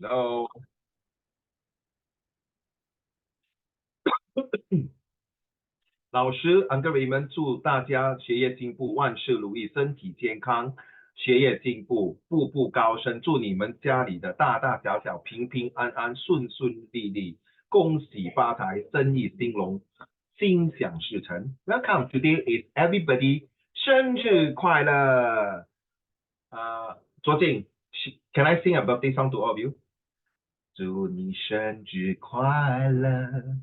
Hello 老师 Uncle Raymond 祝大家学业进步，万事如意，身体健康，学业进步，步步高升。祝你们家里的大大小小平平安安，顺顺利利，恭喜发财，生意兴隆，心想事成。Welcome, today is everybody 生日快乐。卓静 can I sing a birthday song to all of you? 祝你生日快乐。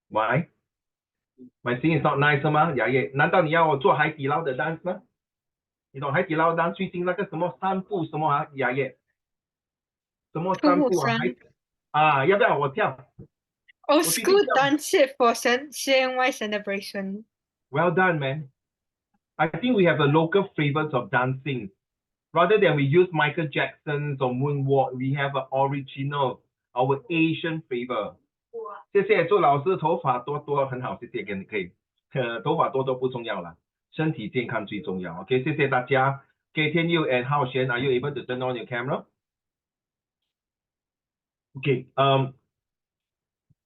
Why? My singing is not nice 吗？雅叶，难道你要我做海底捞的 dance 吗？你懂海底捞 dance 最近那个什么三步什么啊？雅叶，什么三步啊？要不要我跳？ Oh, school dance it for CNY celebration. Well done, man. I think we have a local flavors of dancing. Rather than we use Michael Jackson's or moonwalk, we have an original, our Asian flavor. 谢谢，祝老师头发多多很好，谢谢，可以，头发多多不重要啦，身体健康最重要。OK， 谢谢大家。Okay, Tian Yu and Hao Xuan, are you able to turn on your camera? Okay,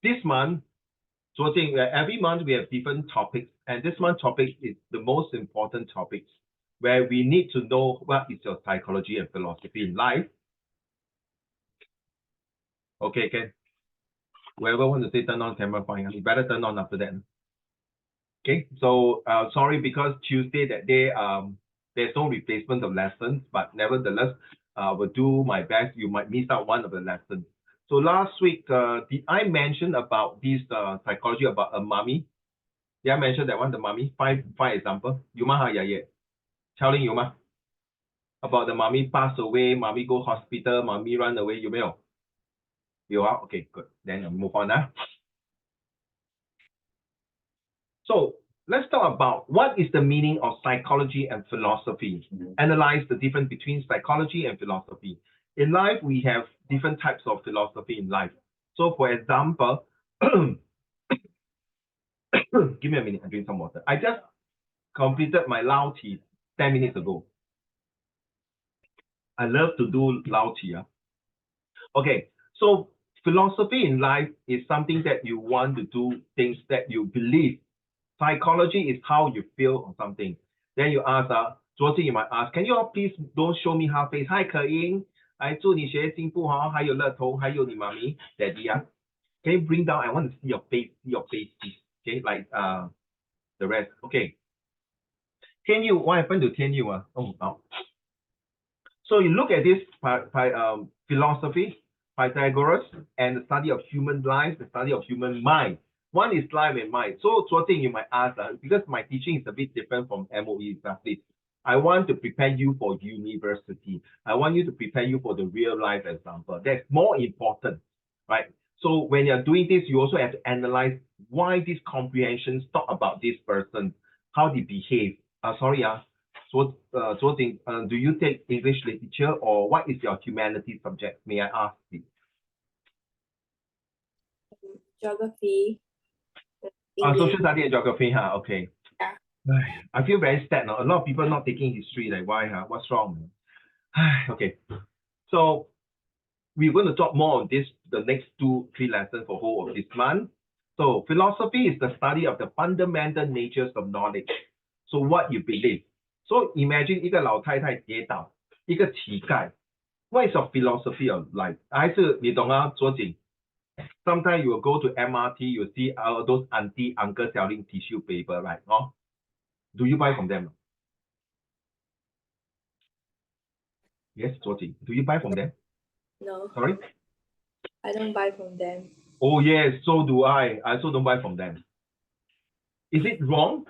this month, every month we have different topics, and this month topic is the most important topics where we need to know what is your psychology and philosophy in life. Okay, okay. Whoever wants to say turn on camera, fine. You better turn on after that. Okay, so sorry because Tuesday that day there's no replacement of lessons, but nevertheless I will do my best. You might miss out one of the lessons. So last week did I mention about this psychology about a mummy? Did I mention that one, the mummy? Five example. 有吗哈雅叶 telling 有吗 about the mummy pass away, mummy go hospital, mummy run away 有没有？有啊 Okay, good. Then I'll move on. So let's talk about what is the meaning of psychology and philosophy. Analyze the difference between psychology and philosophy. In life, we have different types of philosophy in life. So for example, give me a minute, I drink some water. I just completed my Lao Tea 10 minutes ago. I love to do Lao Tea. Okay, so philosophy in life is something that you want to do, things that you believe. Psychology is how you feel on something. Then you ask, Georgie, you might ask, can you all please don't show me half face? Hi, Ke-Ying. 祝你学业进步哈，还有乐彤，还有你妈咪 Daddy 啊。Can you bring down? I want to see your face, Okay, like the rest. Okay. 天佑, what happened to 天佑 ah? Oh, no. So you look at this philosophy, Pythagoras, and the study of human life, the study of human mind. One is life and mind. So, thing you might ask, because my teaching is a bit different from MOE exactly. I want to prepare you for university. I want you to prepare you for the real life example. That's more important, right? So when you're doing this, you also have to analyze why these comprehensions talk about this person, how they behave. So, do you take English literature or what is your humanities subject? May I ask you? Geography. Social study and geography, huh? Okay. Yeah. I feel very sad now. A lot of people not taking history. Like, why, huh? What's wrong? Okay. So we're going to talk more on this the next 2-3 lessons for whole of this month. So philosophy is the study of the fundamental natures of knowledge. So what you believe. So imagine 一个老太太跌倒，一个乞丐。What is your philosophy of life? 还是你懂啊，左景 Sometimes you will go to MRT, you see those auntie, uncle selling tissue paper, right? Oh, do you buy from them? Yes, Georgie. Do you buy from them? No. Sorry? I don't buy from them. Oh, yes, so do I. I also don't buy from them. Is it wrong?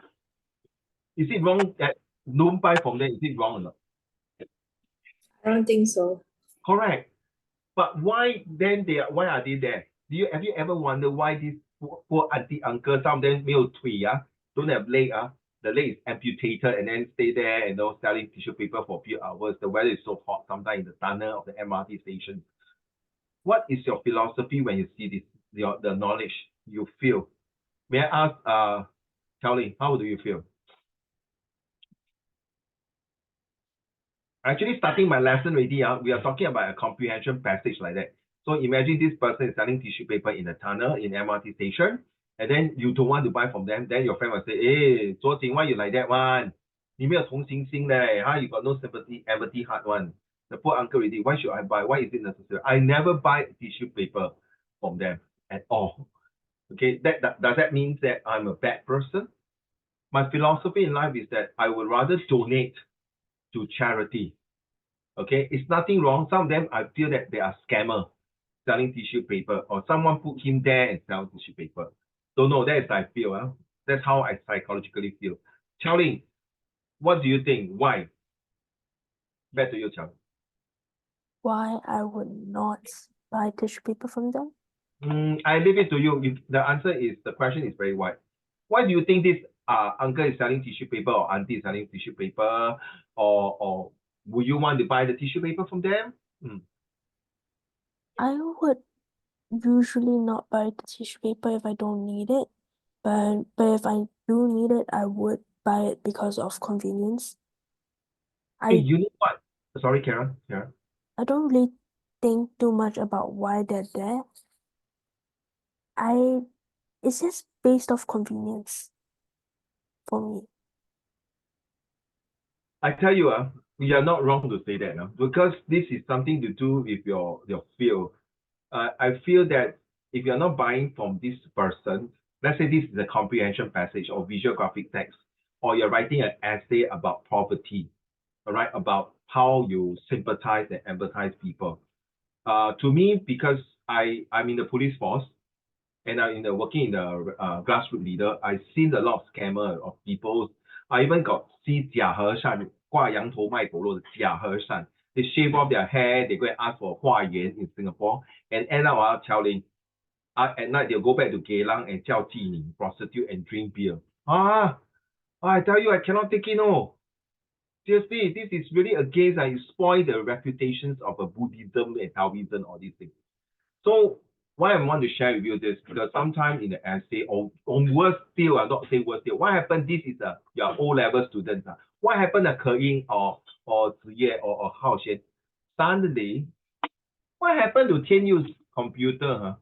Is it wrong that don't buy from them? Is it wrong or not? I don't think so. Correct. But why then why are they there? Have you ever wondered why these poor auntie, uncle, some of them 没有腿 don't have leg the leg is amputated and then stay there and selling tissue paper for a few hours. The weather is so hot sometimes in the tunnel of the MRT station. What is your philosophy when you see this, the knowledge you feel? May I ask, Kelly, how do you feel? Actually, starting my lesson already, we are talking about a comprehension passage like that. So imagine this person is selling tissue paper in a tunnel in MRT station, and then you don't want to buy from them. Then your friend will say, "Hey, Zuo Jing, why you like that one? 你没有同情心嘞, you got no sympathy, empathy heart one." The poor uncle already, why should I buy? Why is it necessary? I never buy tissue paper from them at all. Okay, does that mean that I'm a bad person? My philosophy in life is that I would rather donate to charity. Okay, it's nothing wrong. Some of them, I feel that they are scammer selling tissue paper, or someone put him there and sell tissue paper. Don't know, that is how I feel. That's how I psychologically feel. Charlie, what do you think? Why? Back to you, Charlie. Why I would not buy tissue paper from them? I leave it to you. The answer is, the question is very wide. Why do you think this uncle is selling tissue paper, or auntie is selling tissue paper, or would you want to buy the tissue paper from them? I would usually not buy the tissue paper if I don't need it, but if I do need it, I would buy it because of convenience. Hey, you know what? Sorry, Karen. I don't really think too much about why they're there. It's just based off convenience for me. I tell you, you are not wrong to say that, because this is something to do with your field. I feel that if you're not buying from this person, let's say this is a comprehension passage or visual graphic text, or you're writing an essay about poverty, all right, about how you sympathize and empathize people. To me, because I'm in the police force, and I'm working in the grassroots leader, I've seen a lot of scammer of people. I even got see 假和尚挂羊头卖狗肉的假和尚. They shave off their hair, they go and ask for 化缘 in Singapore, and end up telling, at night they'll go back to Geylang and 叫妓女, prostitute, and drink beer. I tell you, I cannot take it, no. Seriously, this is really against, you spoil the reputations of a Buddhism and Taoism, all these things. So why I want to share with you this, because sometimes in the essay, or worse still, I not say worse still, what happened, this is your O-level students. What happened to Ke Ying or Ziye or Hao Xian? Suddenly, what happened to Tianyu's computer?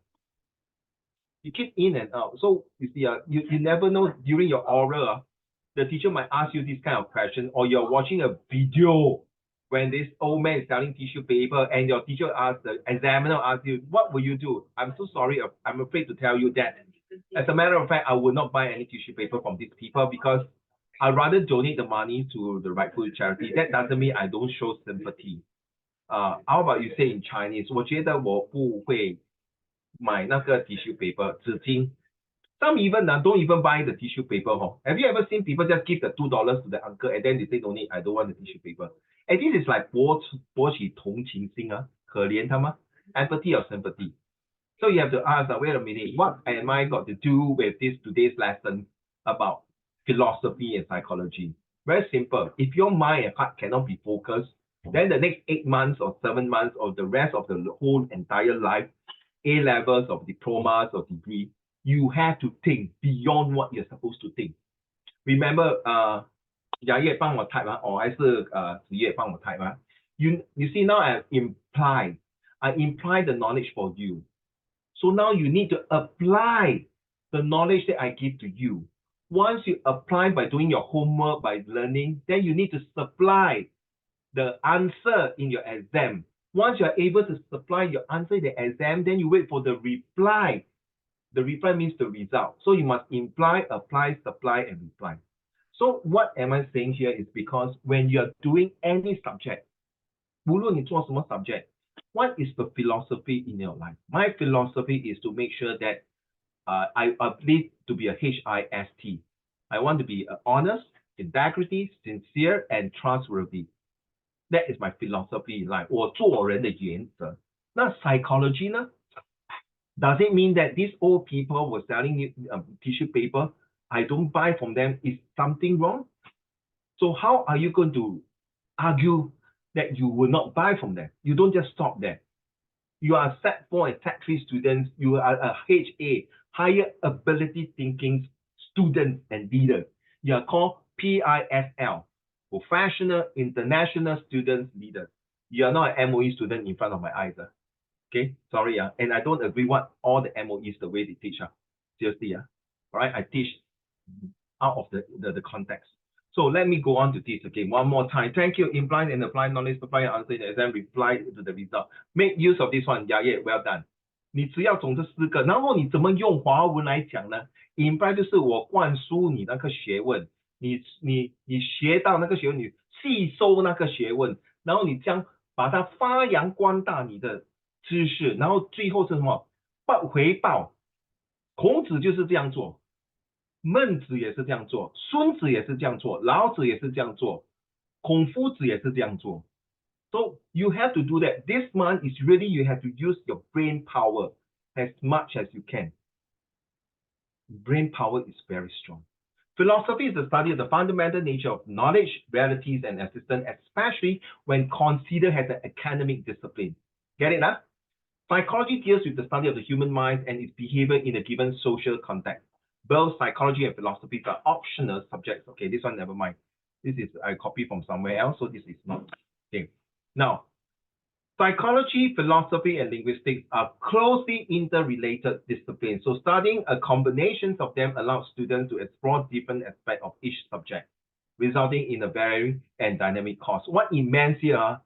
You keep in and out. So you see, you never know during your oral, the teacher might ask you this kind of question, or you're watching a video when this old man is selling tissue paper, and your teacher asks, the examiner asks you, what will you do? I'm so sorry, I'm afraid to tell you that. As a matter of fact, I would not buy any tissue paper from these people, because I'd rather donate the money to the rightful charity. That doesn't mean I don't show sympathy. How about you say in Chinese? 我觉得我不会买那个 tissue paper 纸巾. Some even don't even buy the tissue paper. Have you ever seen people just give the $2 to the uncle and then they say, no need, I don't want the tissue paper? And this is like 博取同情心, 可怜他吗? Empathy or sympathy. So you have to ask, wait a minute, what am I got to do with this today's lesson about philosophy and psychology? Very simple. If your mind and heart cannot be focused, then the next 8 months or 7 months or the rest of the whole entire life, A levels or diplomas or degree, you have to think beyond what you're supposed to think. Remember, 雅叶帮我 type 还是子叶帮我 type You see, now I imply the knowledge for you. So now you need to apply the knowledge that I give to you. Once you apply by doing your homework, by learning, then you need to supply the answer in your exam. Once you're able to supply your answer in the exam, then you wait for the reply. The reply means the result. So you must imply, apply, supply, and reply. So what am I saying here is because when you're doing any subject, 无论你做什么 subject, what is the philosophy in your life? My philosophy is to make sure that I need to be a HIST. I want to be honest, integrity, sincere, and trustworthy. That is my philosophy in life. 我做人的原则。那 psychology 呢? Does it mean that these old people were selling tissue paper? I don't buy from them. Is something wrong? So how are you going to argue that you will not buy from them? You don't just stop there. You are Sec4 and Sec3 students. You are a HA, higher ability thinking students and leaders. You are called PISL, professional, international students, leaders. You are not an MOE student in front of my eyes. Okay, sorry. And I don't agree what all the MOEs, the way they teach. Seriously. All right, I teach out of the context. So let me go on to this again one more time. Thank you. Implied and applied knowledge, prepare your answer in the exam, reply to the result. Make use of this one. Yeah, well done. 你只要懂这4个，然后你怎么用华文来讲呢 ？Imply 就是我灌输你那个学问，你学到那个学问，你吸收那个学问，然后你将把它发扬光大你的知识，然后最后是什么？回报。孔子就是这样做。孟子也是这样做，孙子也是这样做，老子也是这样做，孔夫子也是这样做。So you have to do that. This month is really you have to use your brain power as much as you can. Brain power is very strong. Philosophy is the study of the fundamental nature of knowledge, realities, and existence, especially when considered as an academic discipline. Get it, huh? Psychology deals with the study of the human mind and its behavior in a given social context. Both psychology and philosophy are optional subjects. Okay, this one, never mind. This is I copy from somewhere else, so this is not. Okay. Now, psychology, philosophy, and linguistics are closely interrelated disciplines. So studying a combination of them allows students to explore different aspects of each subject, resulting in a varied and dynamic course. What it means here,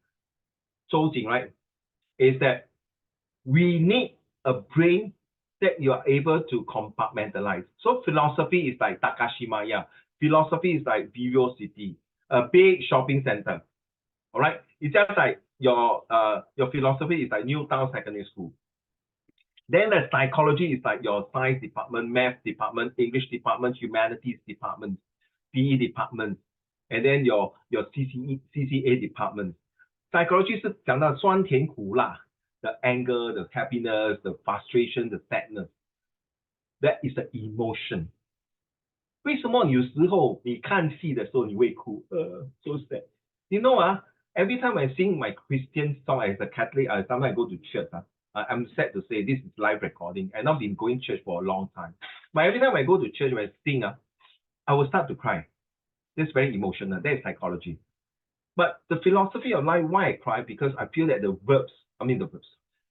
Zhou Jing, right, is that we need a brain that you are able to compartmentalize. So philosophy is like Takashimaya. Philosophy is like Vivio City, a big shopping center. All right, it's just like your philosophy is like Newtown Secondary School. Then the psychology is like your science department, math department, English department, humanities department, PE department, and then your CCA department. Psychology 是讲到酸甜苦辣。The anger, the happiness, the frustration, the sadness. That is the emotion. 为什么有时候你看戏的时候你会哭？So sad. You know, every time I sing my Christian song as a Catholic, sometimes I go to church. I'm sad to say this is live recording. I've not been going to church for a long time. But every time I go to church, when I sing, I will start to cry. That's very emotional. That is psychology. But the philosophy of life, why I cry? Because I feel that the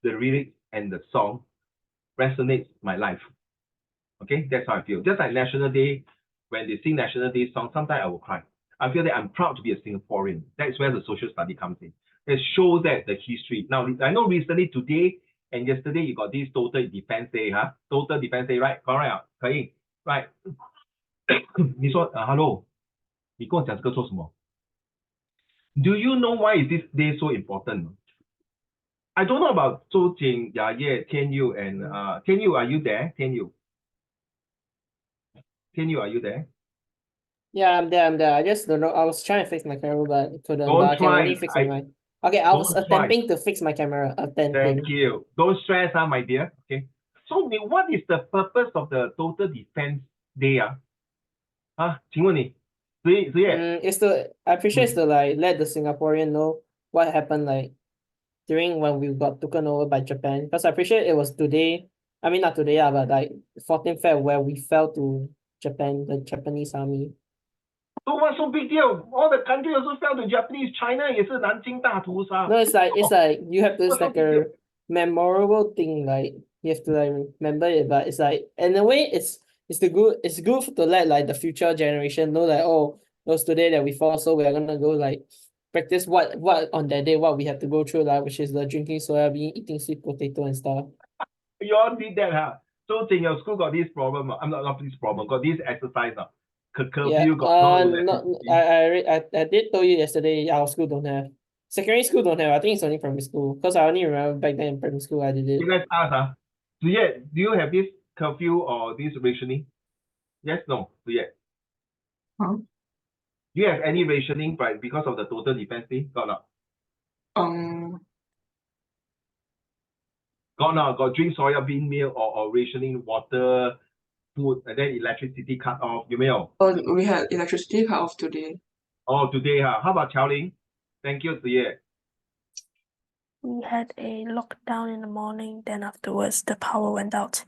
lyrics and the song resonates my life. Okay, that's how I feel. Just like National Day, when they sing National Day song, sometimes I will cry. I feel that I'm proud to be a Singaporean. That's where the social study comes in. It shows that the history. Now, I know recently today and yesterday you got this Total Defense Day, Total Defense Day, right? Correct? 可以 Right? 你说hello， 你跟我讲这个做什么？ Do you know why is this day so important? I don't know about Zhou Jing, Ye, Tian Yu, and Tian Yu, are you there? Tian Yu, are you there? Yeah, I'm there. I just don't know. I was trying to fix my camera, but it couldn't. Don't But I can try. only fix my. Okay, I was Don't try. attempting to fix my camera. Thank you. Don't stress, my dear. Okay. So, what is the purpose of the Total Defense Day? 请问你，子夜 It's to. I appreciate it's to like let the Singaporean know what happened like during when we got taken over by Japan. Because I appreciate it was today. I mean not today, but like 14th Feb where we fell to Japan, the Japanese army. So what's so big deal? All the country also fell to Japanese. China 也是南京大屠杀。 No, it's like you have to. It's What's so like big deal? a memorable thing. Like you have to like remember it, but it's like in a way it's good to let like the future generation know like, oh, it was today that we fought, so we're gonna go like practice what on that day what we have to go through, like which is the drinking soya bean, eating sweet potato and stuff. You all did that, So in your school got this problem. I'm not this problem. Got this exercise. Curfew got no no, electricity. I did tell you yesterday our school don't have. Secondary school don't have. I think it's only primary school. Because I only remember back then in primary school I did it. Okay, let's ask. Do you have this curfew or this rationing? Yes, no. Do Huh? Do you have any rationing because of the Total Defense Day? Got not? Got drink soya bean meal or rationing water, food, and then electricity cut off. 有没有? Oh, we had electricity cut off today. Oh, today, How about Qiaoling? Thank you, Ziye. We had a lockdown in the morning, then afterwards the power went out.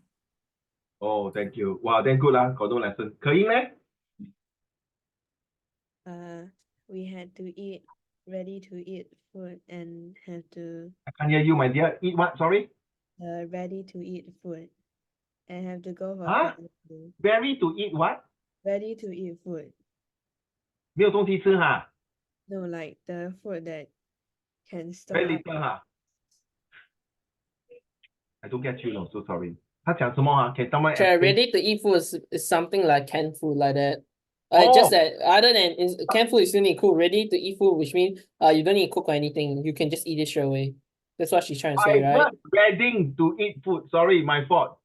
Oh, thank you. Wow, then good lah. Got no lesson. 可以呢? we had to eat ready to eat food and have to I can't hear you, my dear. Eat what? Sorry? ready to eat food and have to go for Huh? class. Berry to eat what? Ready to eat food. 没有东西吃哈 No, like the food that can store？Very up. little 哈 I don't get you, no. So sorry. 他讲什么啊 Can someone Okay, explain? ready to eat food is something like canned food like that. Oh. Just that other than canned food, you still need to cook. Ready to eat food, which means you don't need to cook or anything. You can just eat it straight away. That's what she's trying to say, I right? heard ready to eat food. Sorry, my fault.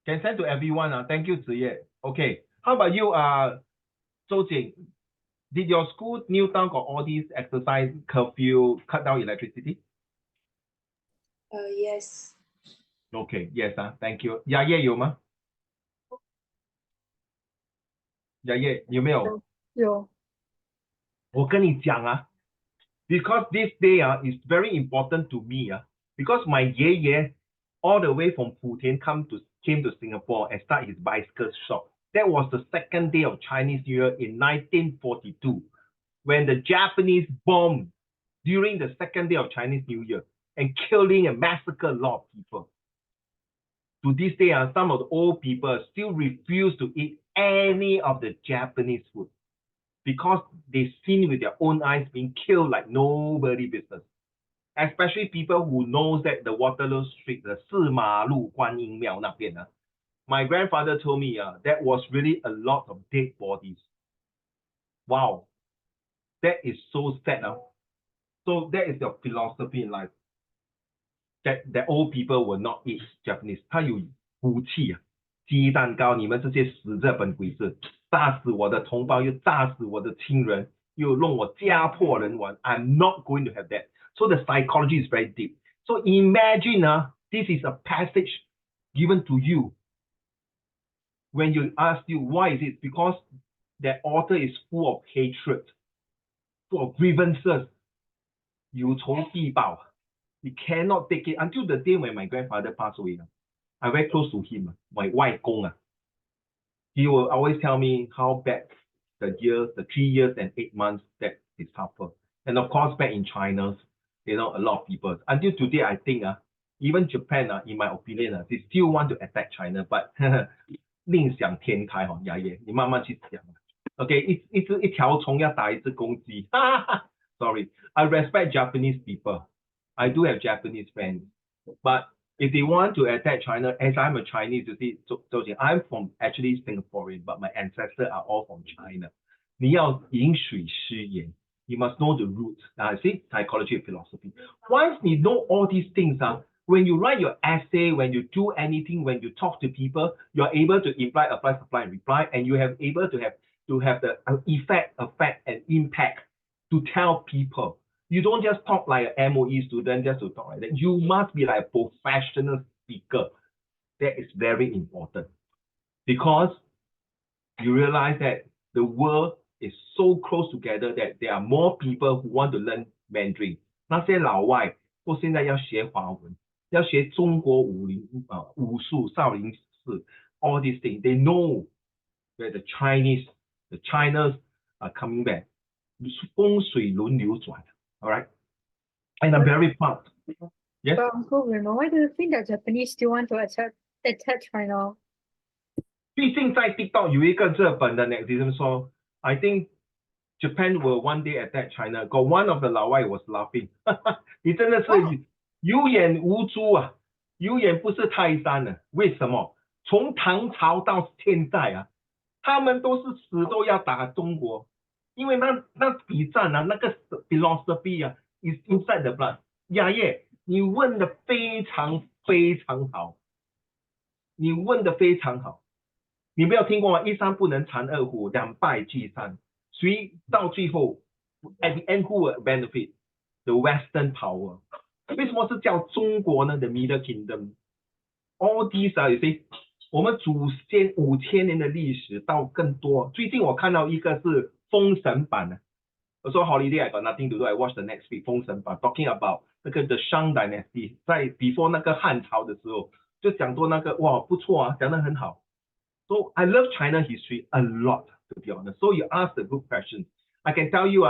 Can send to everyone. Thank you, Ziye. Okay. How about you, Zhou Jing? Did your school Newtown got all these exercise curfew cut down electricity? Yes. Okay, yes, thank you. 雅叶有吗？雅叶有没有？有。我跟你讲because this day is very important to me because my 爷爷 all the way from Putian came to Singapore and start his bicycle shop. That was the second day of Chinese New Year in 1942 when the Japanese bombed during the second day of Chinese New Year and killing and massacre a lot of people. To this day, some of the old people still refuse to eat any of the Japanese food because they've seen with their own eyes being killed like nobody business. Especially people who knows that the Waterloo Street, the 四马路观音庙那边my grandfather told me that was really a lot of dead bodies. Wow, that is so sad. So that is your philosophy in life. That old people will not eat Japanese. 他有骨气鸡蛋糕，你们这些死日本鬼子，炸死我的同胞，又炸死我的亲人，又弄我家破人亡。I'm not going to have that. So the psychology is very deep. So imagine this is a passage given to you. When you ask you why is it? Because the author is full of hatred, full of grievances. 有仇必报。You cannot take it until the day when my grandfather passed away. I'm very close to him. My 外公 he will always tell me how bad the 3 years and 8 months that is tougher. And of course, back in China, a lot of people. Until today, I think even Japan, in my opinion, they still want to attack China, but 另想天开雅爷，你慢慢去想。Okay, 一条虫要打一只公鸡。Sorry, I respect Japanese people. I do have Japanese friends, but if they want to attack China, as I'm a Chinese, you see, I'm from actually Singaporean, but my ancestors are all from China. 你要饮水思源 You must know the roots. See, psychology and philosophy. Once you know all these things, when you write your essay, when you do anything, when you talk to people, you're able to imply, apply, supply, and reply, and you have able to have the effect, and impact to tell people. You don't just talk like an MOE student just to talk like that. You must be like a professional speaker. That is very important because you realize that the world is so close together that there are more people who want to learn Mandarin. 那些老外都现在要学华文，要学中国武术、少林寺 all these things. They know that the Chinas are coming back. 风水轮流转 all right? And I'm very proud. Yes? But Uncle Raymond, why do you think that Japanese still want to attack China? 毕竟在 TikTok 有一个日本的 netizen 说 I think Japan will one day attack China. Got one of the 老外 was laughing. 你真的是有眼无珠有眼不是泰山为什么？从唐朝到现在他们都是死都要打中国，因为那笔战那个 philosophy is inside the blood. 雅叶，你问的非常非常好，你问的非常好。你没有听过吗？一山不能藏二虎，两败俱伤。谁到最后 at the end who will benefit? The Western power. 为什么是叫中国呢 ？The Middle Kingdom. All these you see, 我们祖先5000年的历史到更多。最近我看到一个是封神榜我说 holiday I got nothing to do. I watch the next week 封神榜 talking about 那个 the Shang Dynasty 在 before 那个汉朝的时候就讲多那个哇不错讲得很好。So I love China history a lot, to be honest. So you ask the good questions. I can tell you,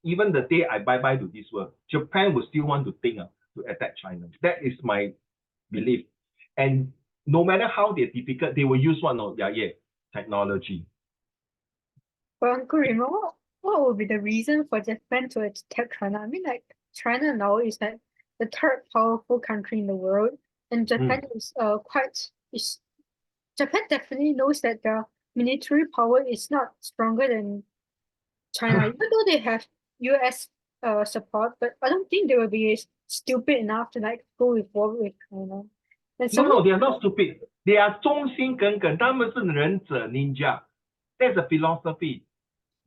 even the day I bye-bye to this world, Japan will still want to think to attack China. That is my belief. And no matter how they're difficult, they will use technology. But Uncle Raymond, what would be the reason for Japan to attack China? I mean, like, China now is like the third powerful country in the world, and Japan is Japan definitely knows that their military power is not stronger than China, even though they have US support, but I don't think they will be stupid enough to like go with war with China. And No, they are not stupid. They are 忠心耿耿，他们是忍者 ninja. That's a philosophy.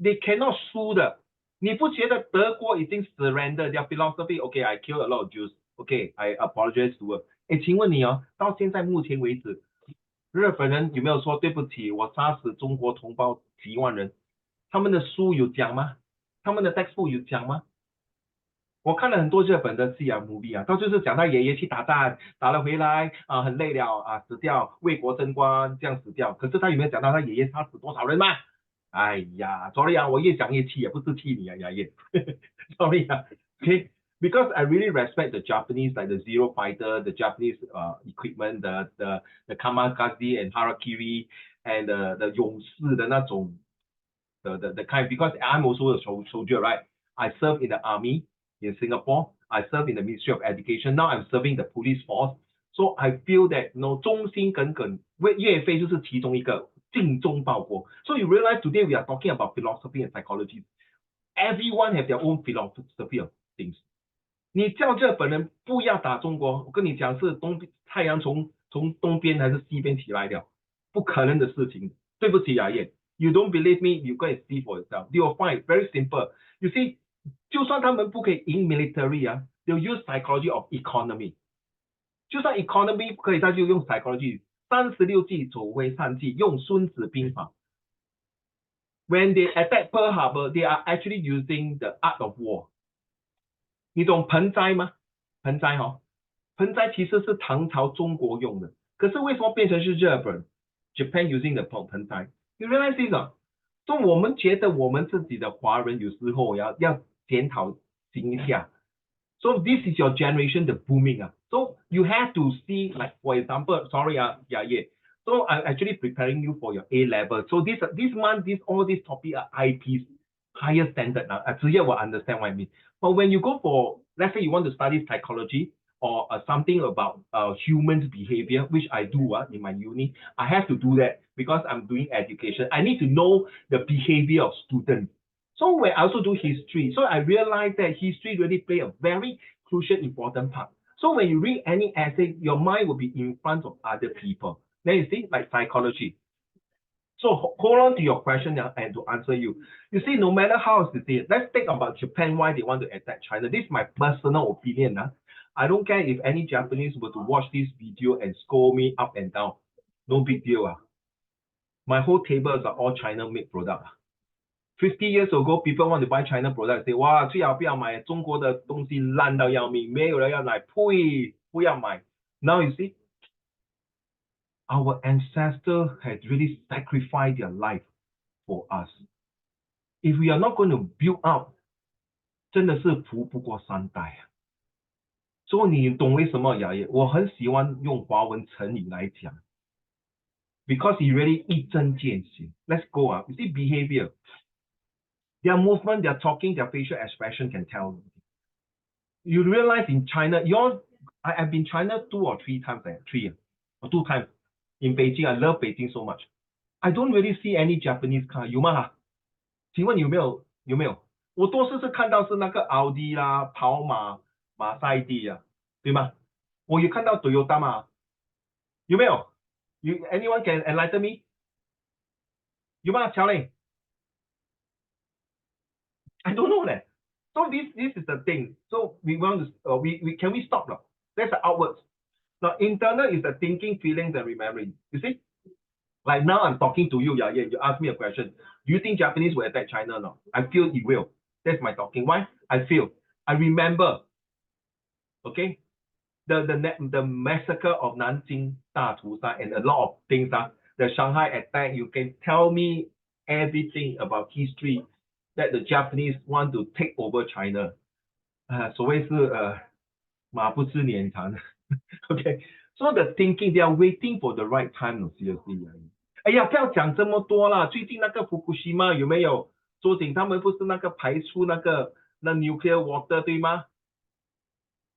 They cannot 输的。你不觉得德国已经 surrender their philosophy? Okay, I killed a lot of Jews. Okay, I apologize to her. 请问你到现在目前为止，日本人有没有说对不起？我杀死中国同胞几万人？他们的书有讲吗？他们的 textbook 有讲吗？我看了很多日本的戏movie 他就是讲他爷爷去打仗，打了回来很累了死掉，为国争光这样死掉。可是他有没有讲到他爷爷杀死多少人吗？哎呀 ，sorry 我越讲越气，也不是气你雅叶，sorry okay, because I really respect the Japanese, like the Zero Fighter, the Japanese equipment, the Kamikaze and Harakiri and the 勇士的那种the kind, because I'm also a soldier, right? I serve in the army in Singapore. I serve in the Ministry of Education. Now I'm serving the police force. So I feel that 忠心耿耿，岳飞就是其中一个，精忠报国。So you realize today we are talking about philosophy and psychology. Everyone have their own philosophy of things. 你叫日本人不要打中国，我跟你讲是太阳从东边还是西边起来的，不可能的事情。对不起叶。You don't believe me, you go and see for yourself. You will find very simple. You see, 就算他们不可以赢 military they'll use psychology of economy. 就算 economy 不可以，他就用 psychology。36计走为上计，用孙子兵法。When they attack Pearl Harbor, they are actually using the art of war. 你懂盆栽吗？盆栽盆栽其实是唐朝中国用的，可是为什么变成是日本 ？Japan using the 盆栽。You realize this 所以我们觉得我们自己的华人有时候要检讨一下。So this is your generation, the booming So you have to see, like for example, sorry So I'm actually preparing you for your A level. So this month, all these topics are IPs, higher standard now. Actually, I will understand what I mean. But when you go for, let's say you want to study psychology or something about human behavior, which I do in my uni, I have to do that because I'm doing education. I need to know the behavior of students. So when I also do history, so I realized that history really play a very crucial, important part. So when you read any essay, your mind will be in front of other people. Then you see, like psychology. So hold on to your question and to answer you. You see, no matter how it's it, let's think about Japan, why they want to attack China. This is my personal opinion. I don't care if any Japanese were to watch this video and scold me up and down. No big deal. My whole tables are all China-made products. 50 years ago, people want to buy China products. Say, 哇，最好不要买中国的东西，烂到要命，没有人要买，呸，不要买。Now you see, our ancestors had really sacrificed their life for us. If we are not going to build up, 真的是扶不过三代。所以你懂为什么雅叶？我很喜欢用华文成语来讲 ，because it really 一针见血。Let's go You see behavior. Their movement, their talking, their facial expression can tell. You realize in China, I've been China 2 or 3 times, 3 or 2 times in Beijing. I love Beijing so much. I don't really see any Japanese car. 有吗？请问有没有？我多数是看到是那个奥迪啦、跑马、马赛蒂对吗？我有看到 Toyota 吗？有没有？Anyone can enlighten me？ 有吗？乔磊？ I don't know that. So this is the thing. So we want to we can we stop now? That's the outwards. Now internal is the thinking, feelings, and remembering. You see, like now I'm talking to you, Yaye. You ask me a question. Do you think Japanese will attack China now? I feel it will. That's my talking. Why? I feel. I remember. Okay, the massacre of Nanjing, 大屠杀, and a lot of things the Shanghai attack. You can tell me everything about history that the Japanese want to take over China. 所谓是马不吃年长。Okay, so the thinking they are waiting for the right time. No, seriously. 哎呀，不要讲这么多啦。最近那个福库西嘛有没有？周景他们不是那个排出那 nuclear water 对吗？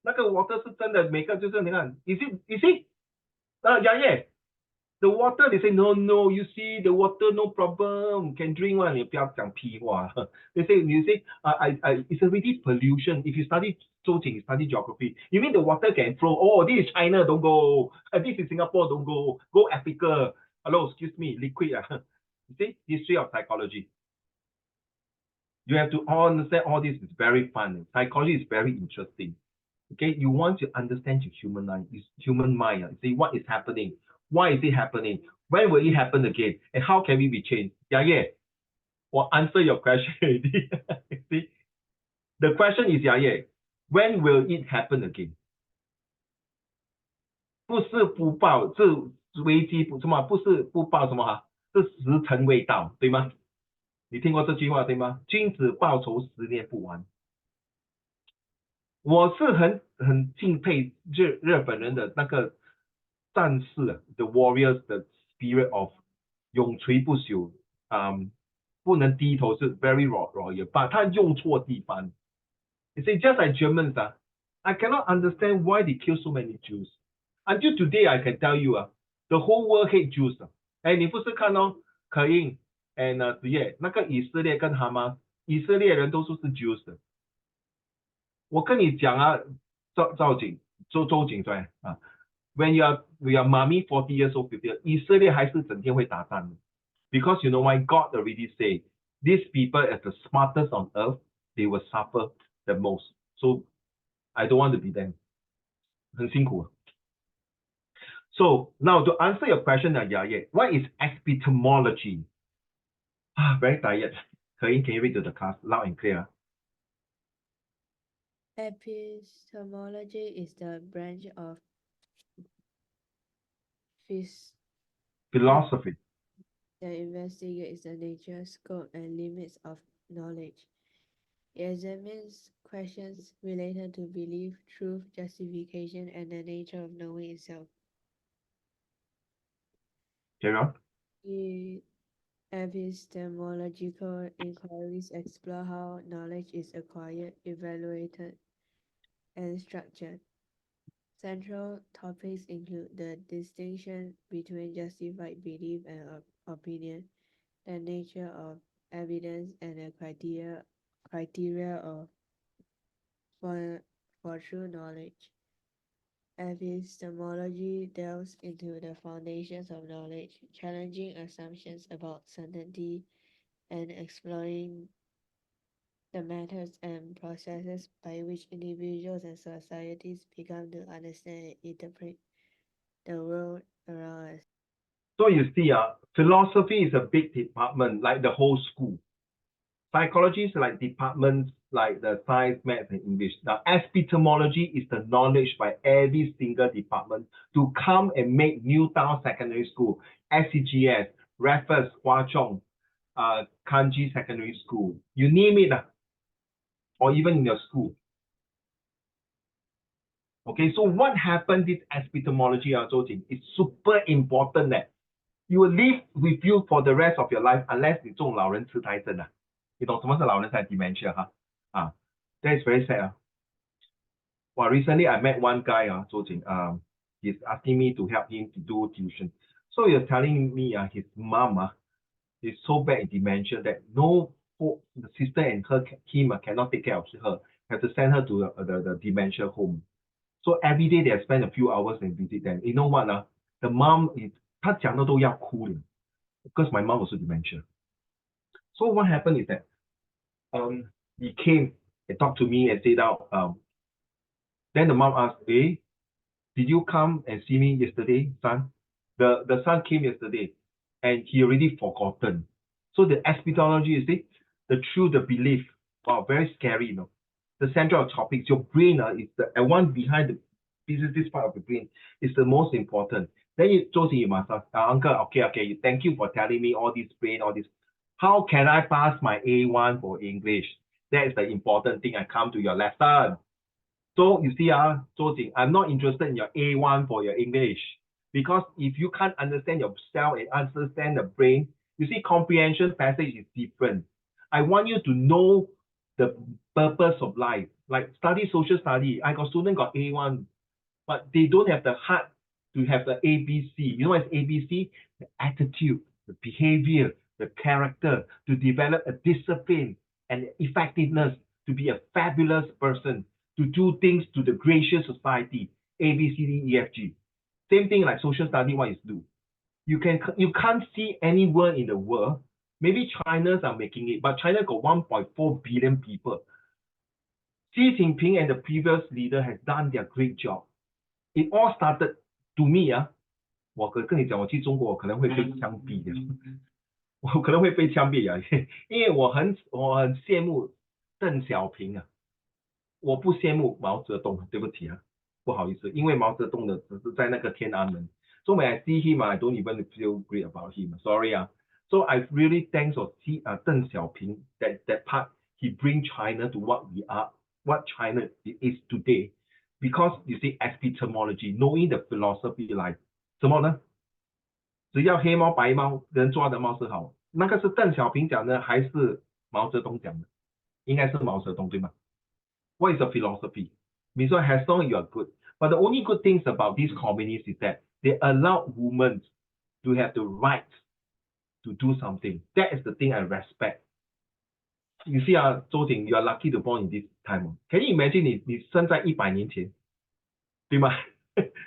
那个 water 是真的，每个就是你看 ，is it？yeah, yeah. The water, they say, no, you see, the water, no problem, can drink one. 你不要讲屁话。They say, it's already pollution. If you study 周景 study geography, you mean the water can flow? Oh, this is China, don't go. This is Singapore, don't go. Go Africa. Hello, excuse me, liquid. You see, history of psychology. You have to all understand all this is very fun. Psychology is very interesting. Okay, you want to understand your human mind. See what is happening. Why is it happening? When will it happen again? And how can we be changed? Yeah. Well, answer your question already. See, the question is when will it happen again? 不是不报，是危机什么？不是不报什么哈？是时辰未到，对吗？你听过这句话对吗？君子报仇10年不晚。我是很敬佩日本人的那个战士 ，the warriors 的 spirit of 永垂不朽，不能低头是 very royal， but 他用错地方。You see, just like Germans, I cannot understand why they kill so many Jews. Until today, I can tell you, the whole world hate Jews. 哎，你不是看哦，可印 and 子夜那个以色列跟哈马，以色列人都是 Jews 的。我跟你讲啊，周景对啊 ，when we are mommy 40 years old, 50, 以色列还是整天会打仗的 ，because you know why God already say these people as the smartest on earth, they will suffer the most. So I don't want to be them. 很辛苦。So now to answer your question, what is epistemology? Very tired. Can you read to the class loud and clear? Epistemology is the branch of Philosophy. that investigates the nature, scope, and limits of knowledge. It examines questions related to belief, truth, justification, and the nature of knowing itself. Carry on. Epistemological inquiries explore how knowledge is acquired, evaluated, and structured. Central topics include the distinction between justified belief and opinion, the nature of evidence, and the criteria for true knowledge. Epistemology delves into the foundations of knowledge, challenging assumptions about certainty and exploring the methods and processes by which individuals and societies become to understand and interpret the world around us. So you see, philosophy is a big department, like the whole school. Psychology is like departments like the science, math, and English. Now, epistemology is the knowledge by every single department to come and make Newtown Secondary School, SCGS, Raffles, Hwa Chong, Kanji Secondary School, you name it, or even in your school. Okay, so what happened this epistemology, Zhou Jing, is super important that you will live with you for the rest of your life unless 你中老人痴呆症啊。你懂什么是老人痴呆 dementia 哈？that is very sad. Well, recently I met one guy, Zhou Jing, he's asking me to help him to do tuition. So he's telling me his mom is so bad in dementia that the sister and him cannot take care of her, have to send her to the dementia home. So every day they spend a few hours and visit them. You know what? The mom is 她讲的都要哭了 because my mom also dementia. So what happened is that he came and talked to me and said then the mom asked, hey, did you come and see me yesterday, son? The son came yesterday and he already forgotten. So the epistemology is the belief. Wow, very scary, you know. The central topics, your brain is the one behind this part of the brain is the most important. Then you, Josie, you must ask, uncle, okay, thank you for telling me all this brain, all this. How can I pass my A1 for English? That is the important thing. I come to your lesson. So you see, Josie, I'm not interested in your A1 for your English. Because if you can't understand yourself and understand the brain, you see, comprehension passage is different. I want you to know the purpose of life. Like study social study. I got student got A1, but they don't have the heart to have the ABC. You know what's ABC? The attitude, the behavior, the character, to develop a discipline and effectiveness, to be a fabulous person, to do things to the gracious society. A, B, C, D, E, F, G. Same thing like social study, what is do. You can't see anywhere in the world. Maybe China's are making it, but China got 1.4 billion people. Xi Jinping and the previous leader has done their great job. It all started to me 我跟你讲，我去中国我可能会被枪毙的，我可能会被枪毙啊，因为我很羡慕邓小平啊，我不羡慕毛泽东，对不起啊，不好意思，因为毛泽东的只是在那个天安门。So when I see him, I don't even feel great about him. Sorry So I really thanks for Deng Xiaoping that part. He bring China to what we are, what China is today. Because you see, epistemology, knowing the philosophy, like 什么呢？只要黑猫白猫，人抓的猫是好。那个是邓小平讲的，还是毛泽东讲的？应该是毛泽东对吗？ What is the philosophy? Means as long as you are good. But the only good things about these communists is that they allow women to have the right to do something. That is the thing I respect. You see, 周景, you are lucky to born in this time. Can you imagine 你生在100年前，对吗？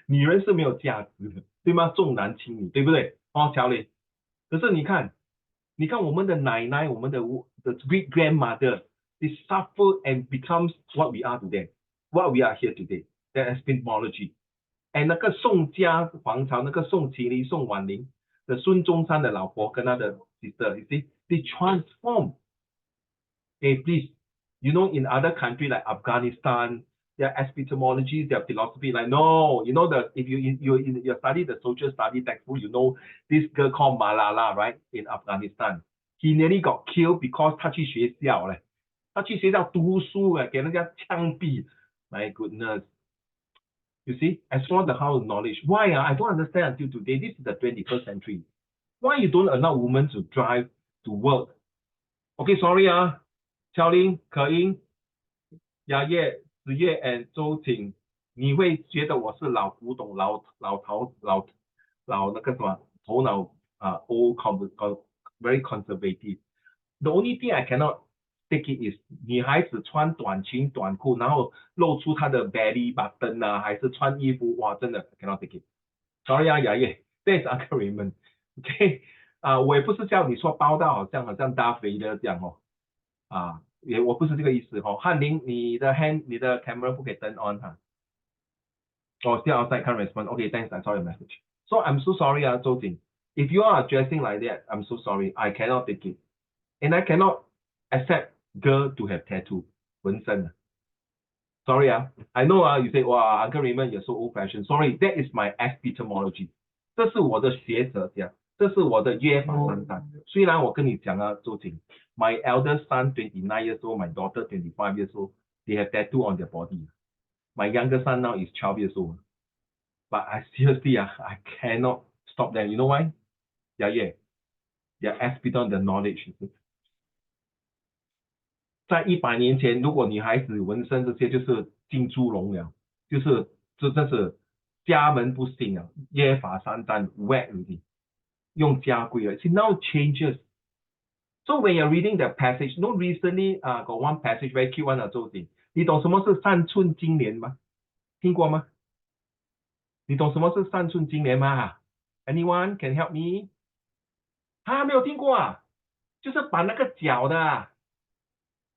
女人是没有价值的，对吗？重男轻女，对不对？乔磊。可是你看我们的奶奶，我们的 great grandmother, they suffer and becomes what we are today, what we are here today. That epistemology. And 那个宋家皇朝，那个宋庆龄、宋婉玲的孙中山的老婆跟他的 sister, you see, they transform. Hey, please, you know, in other countries like Afghanistan, their epistemology, their philosophy, like no, you know if you study the social study textbook, you know this girl called Malala, right, in Afghanistan. He nearly got killed because 他去学校嘞，他去学校读书哎，给人家枪毙。My goodness. You see, as for the house of knowledge, why I don't understand until today. This is the 21st century. Why you don't allow women to drive to work? Okay, sorry 乔玲、可英、雅叶、子叶 and 周景，你会觉得我是老古董、老那个什么头脑old very conservative. The only thing I cannot take it is 女孩子穿短裙短裤，然后露出她的 belly button 还是穿衣服，哇，真的 cannot take it. Sorry 雅叶 ，that's Uncle Raymond. OK 我也不是叫你说包到好像大肥的这样也我不是这个意思翰林，你的 camera 不可以 turn on still outside, can't respond. Okay, thanks. I saw your message. So I'm so sorry, Zhou Jing. If you are addressing like that, I'm so sorry. I cannot take it, and I cannot accept girl to have tattoo 纹身。Sorry I know you say Uncle Raymond, you're so old-fashioned. Sorry, that is my epistemology. 这是我的学者讲，这是我的约法三章。虽然我跟你讲周景。My elder son, 29 years old, my daughter, 25 years old, they have tattoo on their body. My younger son now is 12 years old. But I seriously, I cannot stop them. You know why? Yeah. They're expert on the knowledge. 在100年前，如果女孩子纹身这些，就是进猪笼了，就是这真是家门不幸约法三章 wet already， 用家规了。See now changes. So when you're reading the passage, no recently got one passage very cute one 周景，你懂什么是善寸金莲吗？听过吗？你懂什么是善寸金莲吗 ？Anyone can help me？ 没有听过就是把那个脚的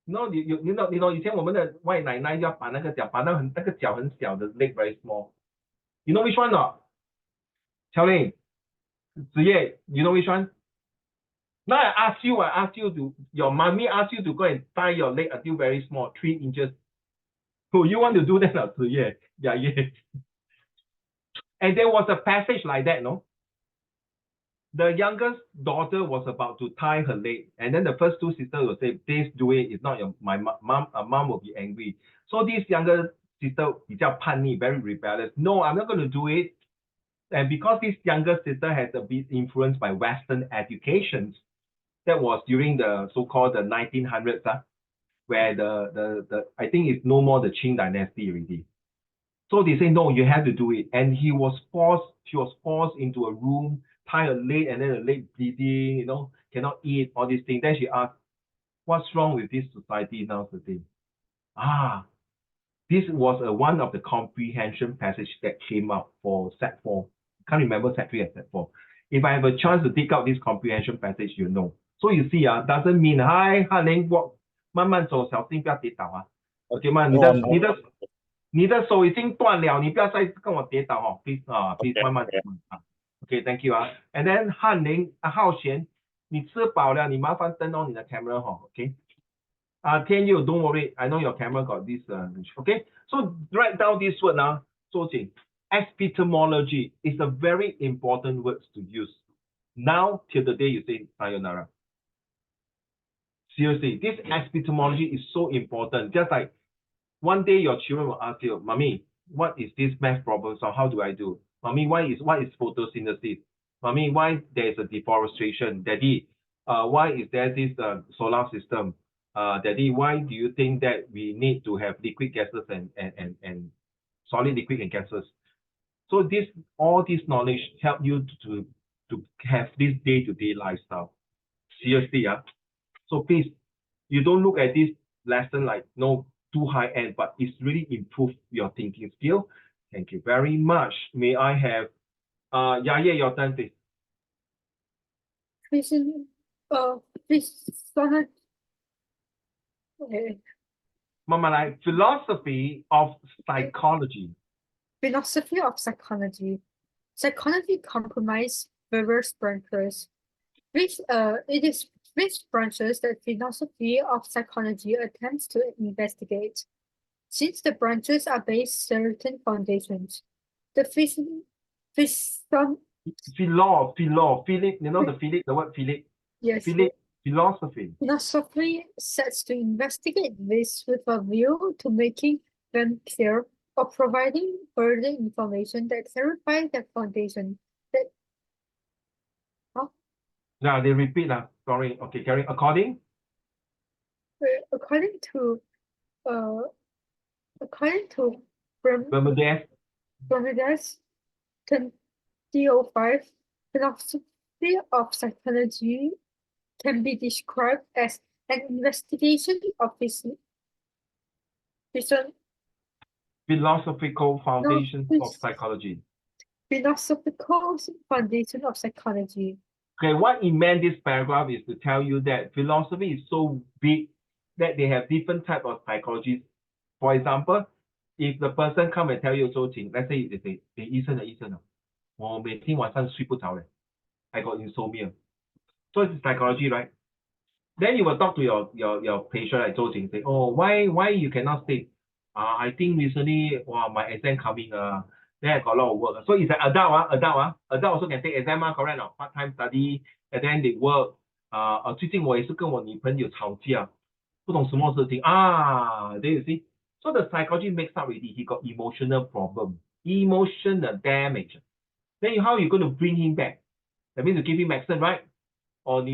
你懂以前我们的外奶奶要把那个脚，把那个脚很小的 leg very small。You know which one 乔玲，子叶 ，you know which one？Now I ask you to, your mommy ask you to go and tie your leg until very small, 3 inches. Oh, you want to do that, 子叶？Yeah. And there was a passage like that, no? The youngest daughter was about to tie her leg, and then the first two sisters will say, "Please do it. If not, mom will be angry." So this younger sister 比较叛逆, very rebellious. No, I'm not going to do it. And because this younger sister has a bit influenced by Western education, that was during the so-called the 1900s, where the I think it's no more the Qing dynasty already. So they say, no, you have to do it. And she was forced into a room, tie her leg, and then her leg bleeding, you know, cannot eat, all these things. Then she asked, what's wrong with this society nowadays? This was one of the comprehension passage that came out for Sec4. Can't remember Sec3 and Sec4. If I have a chance to dig out this comprehension passage, you know. So you see, doesn't mean, hi, Hanling, walk, 慢慢走，小心不要跌倒啊。OK 吗？你的手已经断了，你不要再跟我跌倒哦 ，please please 慢慢OK，thank you And then 翰林浩贤，你吃饱了，你麻烦turn on 你的 camera 哈 ，OK。天佑 don't worry, I know your camera got this okay. So write down this word now, 周景 epistemology is a very important word to use. Now till the day you say sayonara. Seriously, this epistemology is so important. Just like one day your children will ask you, Mommy, what is this math problem? So how do I do? Mommy, what is photosynthesis? Mommy, why there is a deforestation? Daddy, why is there this solar system? Daddy, why do you think that we need to have liquid gases and solid liquid and gases? So all this knowledge help you to have this day-to-day lifestyle. Seriously, So please, you don't look at this lesson like no too high end, but it's really improved your thinking skill. Thank you very much. May I have Yaye, your turn, please. Please, okay. Mama, like philosophy of psychology. Philosophy of psychology. Psychology comprises various branches. It is these branches that philosophy of psychology attempts to investigate. Since the branches are based certain foundations, the Philip, you know the Philip, the word Philip. Yes. Philip, philosophy. Philosophy sets to investigate this with a view to making them clear or providing further information that clarify the foundation. Yeah, they repeat sorry. Okay, carry according to Bermudez. 2005, philosophy of psychology can be described as an investigation of Philosophical foundations of psychology. Philosophical foundation of psychology. Okay, what it meant this paragraph is to tell you that philosophy is so big that they have different type of psychologies. For example, if the person come and tell you 周景, let's say they say, 医生我每天晚上睡不着嘞, I got insomnia. So it's psychology, right? Then you will talk to your patient like 周景, say, oh, why you cannot sleep? I think recently, my exam coming, then I got a lot of work. So it's an adult also can take exam, correct? Part-time study, and then they work. 最近我也是跟我女朋友吵架，不懂什么事情啊。There you see. So the psychology makes up already. He got emotional problem, emotional damage. Then how you going to bring him back? That means you give him medicine, right?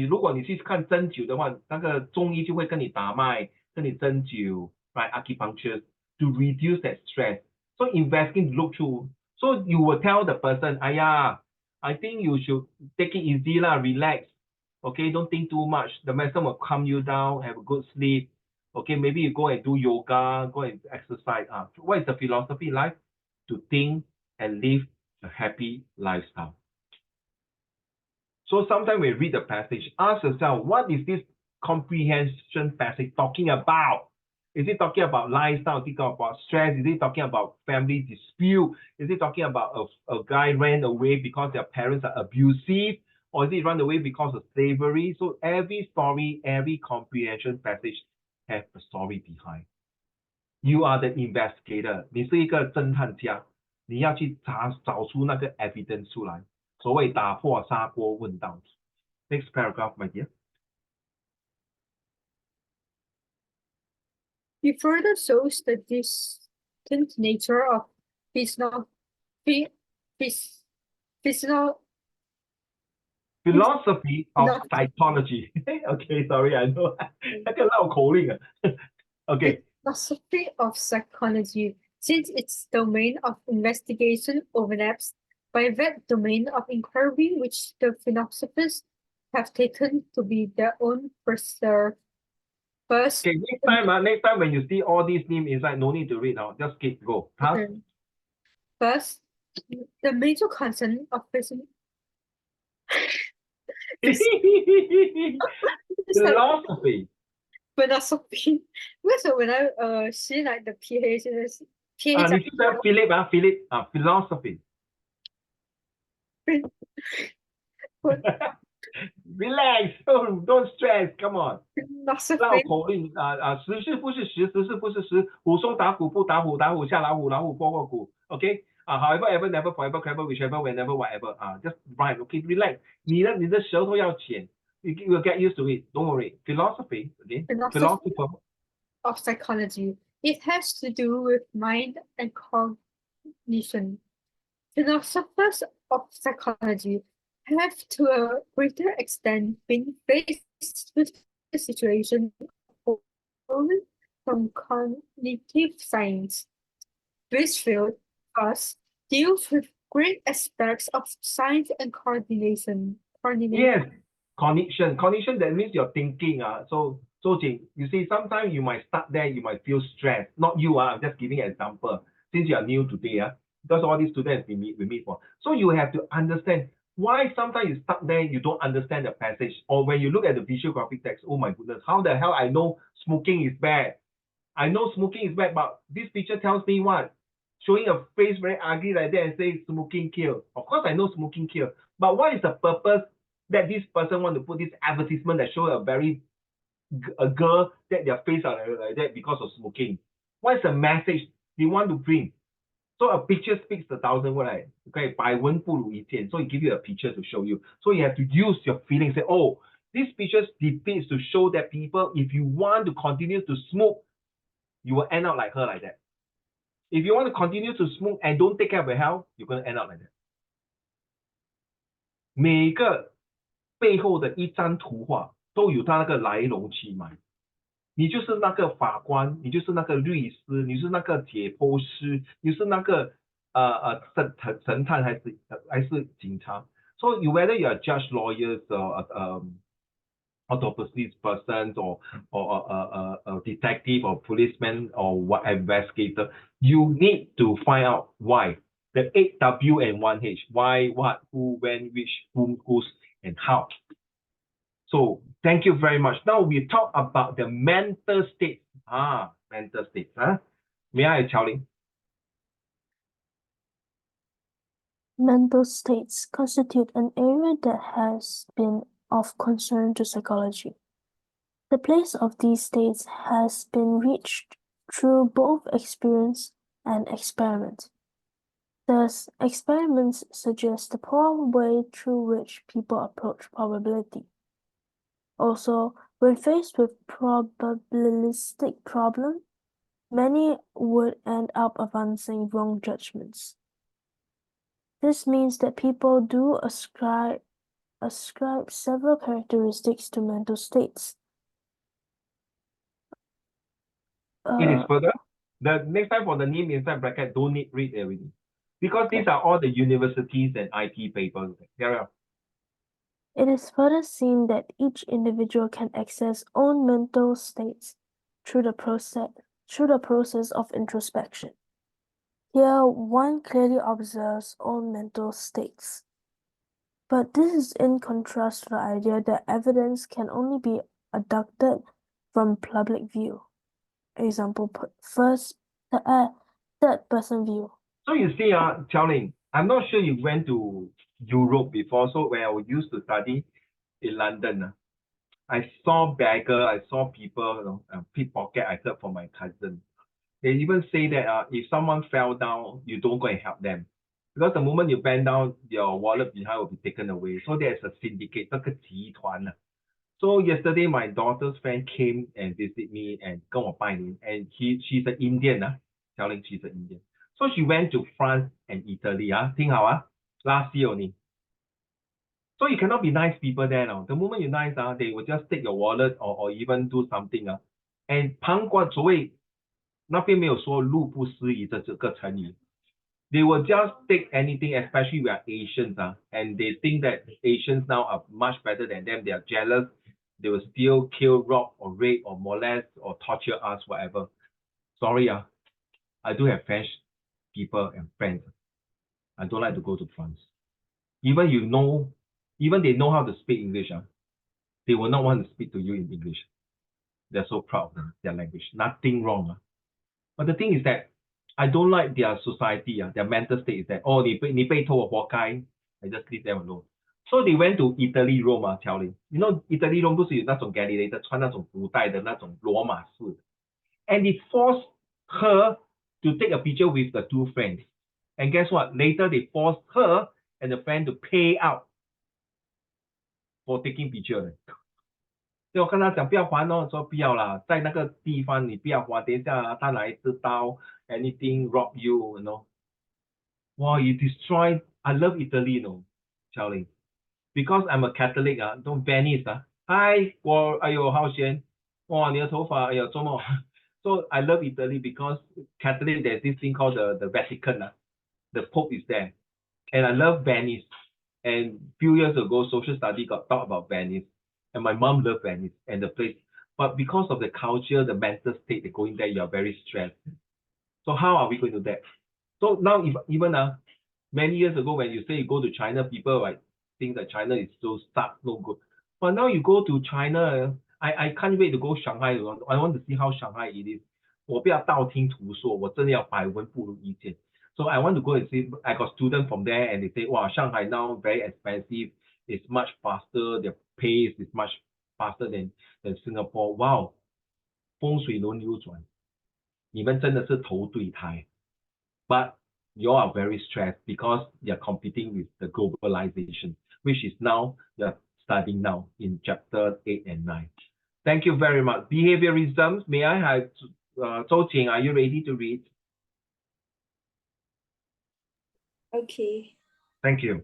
如果你去看针灸的话，那个中医就会跟你打脉，跟你针灸 right, acupuncture to reduce that stress. So investing look through. So you will tell the person, I think you should take it easy relax. Okay, don't think too much. The medicine will calm you down, have a good sleep. Okay, maybe you go and do yoga, go and exercise. What is the philosophy like? To think and live a happy lifestyle. So sometimes we read the passage, ask yourself, what is this comprehension passage talking about? Is it talking about lifestyle? Is it talking about stress? Is it talking about family dispute? Is it talking about a guy ran away because their parents are abusive? Or is it run away because of slavery? So every story, every comprehension passage has a story behind. You are the investigator. 你是一个侦探家.你要去找出那个 evidence 出来，所谓打破砂锅问到底。Next paragraph, my dear. He further shows the distinct nature of physical, physical Philosophy of No. psychology. Okay, sorry, I know. 那个绕口令啊。Okay. philosophy of psychology, since its domain of investigation overlaps by that domain of inquiry which the philosophers have taken to be their own preserve. First, Okay, next time when you see all these names inside, no need to read now. Just skip, go. Task. okay. First, the major concern of Philosophy. philosophy. Because when I see like the PH is PH 你记得 Philip 啊，Philip 啊，philosophy. Relax, don't stress. Come on. 绕 philosophy 口令时是不是时，时是不是时，虎松打虎不打虎，打虎下老虎，老虎过虎。OK however, ever, never, forever, clever, whichever, whenever, whatever just rhyme. OK, relax. 你的舌头要浅 you will get used to it. Don't worry. Philosophy, okay? Philosophy. Philosopher. Of psychology. It has to do with mind and cognition. Philosophers of psychology have to a greater extent been faced with the situation from cognitive science. This field, thus, deals with great aspects of science and coordination. Yes, cognition, that means you're thinking. So Jing, you see, sometimes you might start there, you might feel stressed. Not you, I'm just giving an example. Since you are new today, because all these students we meet for. So you have to understand why sometimes you stuck there, you don't understand the passage. Or when you look at the visual graphic text, oh my goodness, how the hell I know smoking is bad? I know smoking is bad, but this picture tells me what? Showing a face very ugly like that and say smoking kill. Of course, I know smoking kill. But what is the purpose that this person want to put this advertisement that show a girl that their face are like that because of smoking? What is the message they want to bring? So a picture speaks 1,000 words, right? Okay, 百文不如一见. So it give you a picture to show you. So you have to use your feelings. Say, oh, this picture depicts to show that people, if you want to continue to smoke, you will end up like her like that. If you want to continue to smoke and don't take care of your health, you're going to end up like that. 每个背后的一张图画都有它那个来龙去脉。你就是那个法官，你就是那个律师，你是那个解剖师，你是那个神探还是警察。So you whether you are judge, lawyers, or autopsy persons, or a detective or policeman or what investigator, you need to find out why. The 8W and 1H. Why, what, who, when, which, whom, whose, and how. So thank you very much. Now we talk about the mental state. Mental state. May I, Xiaoling? Mental states constitute an area that has been of concern to psychology. The place of these states has been reached through both experience and experiment. Thus, experiments suggest the way through which people approach probability. Also, when faced with probabilistic problem, many would end up advancing wrong judgments. This means that people do ascribe several characteristics to mental states. It is further. The next time for the name inside bracket, don't need read everything. Because these are all the universities and IT papers. Carry on. It is further seen that each individual can access own mental states through the process of introspection. Here, one clearly observes own mental states. But this is in contrast to the idea that evidence can only be adduced from public view. Example, third person view. So you see, Xiaoling, I'm not sure you went to Europe before. So when I used to study in London, I saw beggar, I saw people, pickpocket, I heard from my cousin. They even say that if someone fell down, you don't go and help them. Because the moment you bend down, your wallet behind will be taken away. So there's a syndicate, 这个集团呢。So yesterday, my daughter's friend came and visited me and 跟我拜年, and she's an Indian, telling she's an Indian. So she went to France and Italy, 听好啊, last year only. So you cannot be nice people there now. The moment you're nice, they will just take your wallet or even do something. And 旁观所谓那边没有说路不拾遗的这个成语。They will just take anything, especially we are Asians, and they think that Asians now are much better than them. They are jealous. They will still kill, rob, or rape, or molest, or torture us, whatever. Sorry, I do have French people and friends. I don't like to go to France. Even they know how to speak English, they will not want to speak to you in English. They're so proud of their language. Nothing wrong. But the thing is that I don't like their society, their mental state is that, 你被偷我活该, I just leave them alone. So they went to Italy, Rome, telling, you know, Italy, Rome 不是有那种 gladiator 穿那种古代的那种罗马式的 and they forced her to take a picture with the two friends. And guess what? Later they forced her and the friend to pay out for taking picture. 所以我跟他讲不要还哦，说不要啦，在那个地方你不要还，等一下他拿一支刀 anything rob you, you know. Wow, you destroy. I love Italy, you know, Charlie. Because I'm a Catholic, don't Venice, Hi, 哎呦好咸，哇你的头发，哎呦周末。So I love Italy because Catholic, there's this thing called the Vatican, the Pope is there. And I love Venice. And few years ago, social study got taught about Venice. And my mom loved Venice and the place. But because of the culture, the mental state, they go in there, you are very stressed. So how are we going to do that? So now, even many years ago, when you say you go to China, people like think that China is so stuck, no good. But now you go to China, I can't wait to go Shanghai. I want to see how Shanghai it is. 我不要道听途说，我真的要百闻不如一见。So I want to go and see. I got students from there, and they say, "Wow, Shanghai now very expensive. It's much faster. Their pace is much faster than Singapore. Wow, 风水轮流转，你们真的是投对胎。But you are very stressed because you are competing with the globalization, which is now you're studying now in chapter 8 and 9. Thank you very much. Behaviorism. May I have Zhou Jing? Are you ready to read? Okay. Thank you.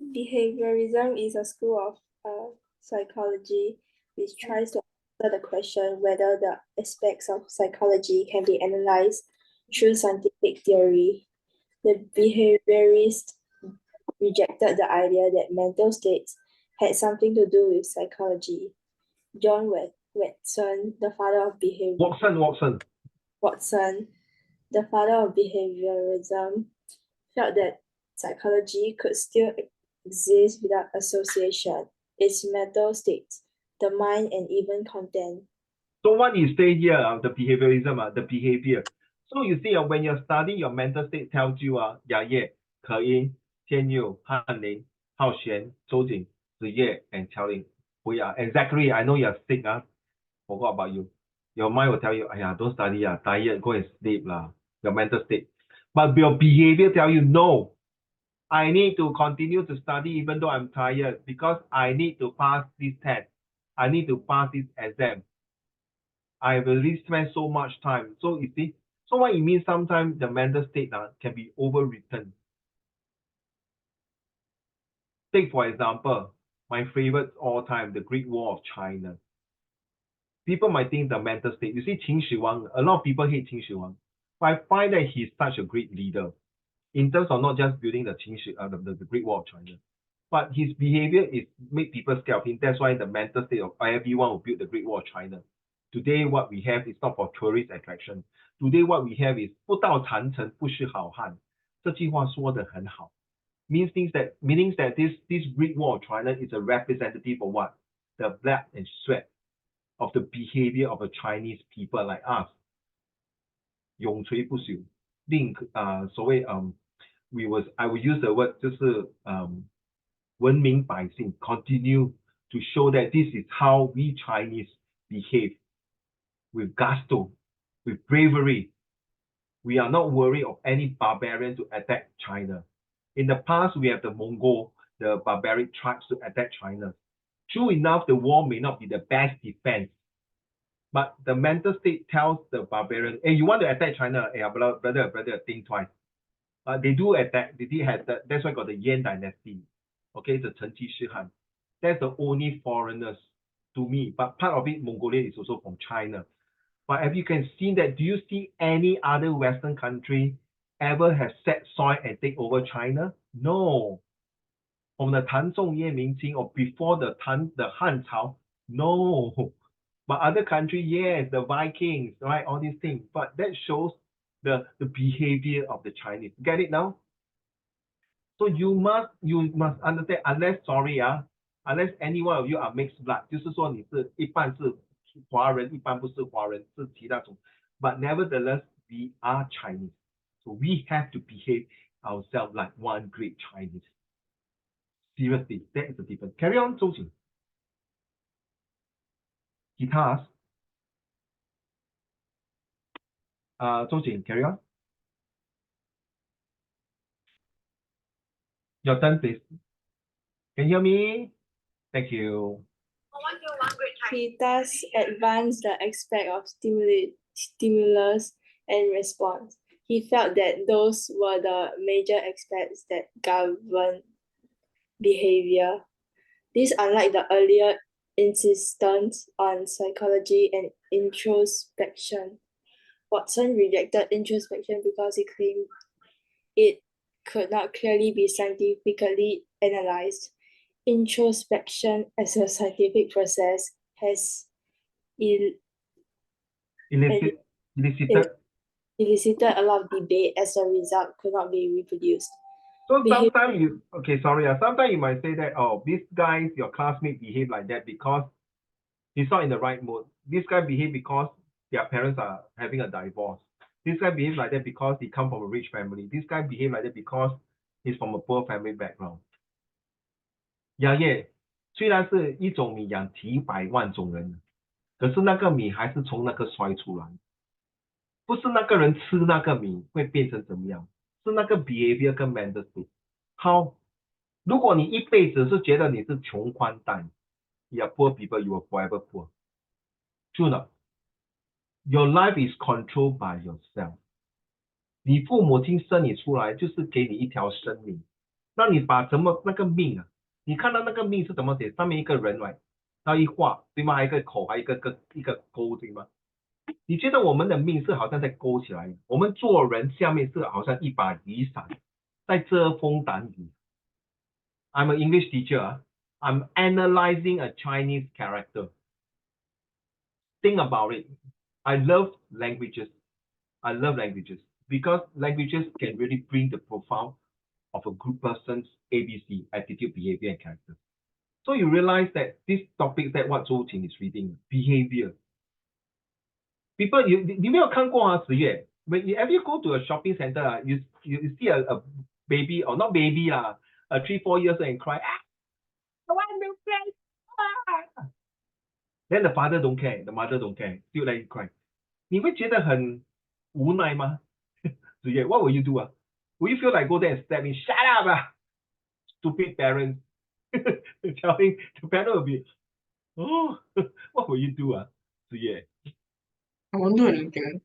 Behaviorism is a school of psychology which tries to answer the question whether the aspects of psychology can be analyzed through scientific theory. The behaviorists rejected the idea that mental states had something to do with psychology. John Watson, the father of Watson, the father of behaviorism, felt that psychology could still exist without association, its mental states, the mind, and even content. So what you say here, the behaviorism, the behavior. So you see, when you're studying, your mental state tells you, Yaye, Ke-yin, Tian-Yu, Han-Ling, Hao-Xuan, Zhou-Jing, Zi-Ye, and Qiao-Ling. Exactly, I know you're sick, forgot about you. Your mind will tell you, don't study, tired, go and sleep, your mental state. But your behavior tell you, no, I need to continue to study even though I'm tired because I need to pass this test. I need to pass this exam. I will really spend so much time. So you see, so what it means sometimes the mental state can be overwritten. Take for example, my favorite all time, the Great War of China. People might think the mental state. You see, Qin Shi Huang, a lot of people hate Qin Shi Huang. But I find that he's such a great leader in terms of not just building the Great War of China, but his behavior is make people scared of him. That's why the mental state of everyone who built the Great Wall of China. Today, what we have is not for tourist attraction. Today, what we have is 不到长城不是好汉。这句话说得很好。Means that this Great Wall of China is a representative of what? The blood and sweat of the behavior of the Chinese people like us. 永垂不朽。所谓I will use the word 就是文明百姓 continue to show that this is how we Chinese behave with gusto with bravery. We are not worried of any barbarian to attack China. In the past, we have the Mongol, the barbaric tribes to attack China. True enough, the war may not be the best defense, but the mental state tells the barbarian, hey, you want to attack China? Hey, brother, think twice. They do attack. They did have that. That's why got the Yan dynasty. Okay, the Chen Qi Shi Han. That's the only foreigners to me. But part of it, Mongolia is also from China. But as you can see that, do you see any other Western country ever have set soil and take over China? No. From the Tan Zhongye Mingqing or before the Han Cao, no. But other countries, yes, the Vikings, right? All these things. But that shows the behavior of the Chinese. Get it now? So you must understand, unless any one of you are mixed blood, 就是说你是一半是华人，一半不是华人，是其他种。But nevertheless, we are Chinese. So we have to behave ourselves like one great Chinese. Seriously, that is the difference. Carry on, 周瑾. Guitars. 周瑾, carry on. Your turn, please. Can you hear me? Thank you. He thus advanced the aspect of stimulus and response. He felt that those were the major aspects that govern behavior. This, unlike the earlier insistence on psychology and introspection. Watson rejected introspection because he claimed it could not clearly be scientifically analyzed. Introspection as a scientific process has elicited a lot of debate. As a result, could not be reproduced. So sometimes you, okay, sorry, sometimes you might say that, oh, this guy, your classmate behave like that because he's not in the right mood. This guy behave because their parents are having a divorce. This guy behave like that because he come from a rich family. This guy behave like that because he's from a poor family background. 杨业虽然是一种米养几百万种人，可是那个米还是从那个摔出来，不是那个人吃那个米会变成怎么样，是那个 behavior 跟 mental state。好，如果你一辈子是觉得你是穷光蛋 ，you are poor people, you are forever poor。True not? Your life is controlled by yourself。你父母亲生你出来就是给你一条生命，那你把怎么那个命啊？你看到那个命是怎么写？上面一个人来，然后一画，对吗？还有一个口，还有一个勾，对吗？你觉得我们的命是好像在勾起来，我们做人下面是好像一把雨伞，在遮风挡雨。I'm an English teacher. I'm analyzing a Chinese character. Think about it. I love languages. I love languages because languages can really bring the profile of a good person's ABC, attitude, behavior, and character. So you realize that this topic that what Zhou Qing is reading, behavior. People, you may have come when you ever go to a shopping center, you see a baby, or not baby, a 3-4 years old and cry, I want to play. Ah! Then the father don't care, the mother don't care, still let it cry. 你会觉得很无奈吗？What will you do? Will you feel like go there and stab him? Shut up! Stupid parents. Telling the parent will be, oh, what will you do? I won't do anything.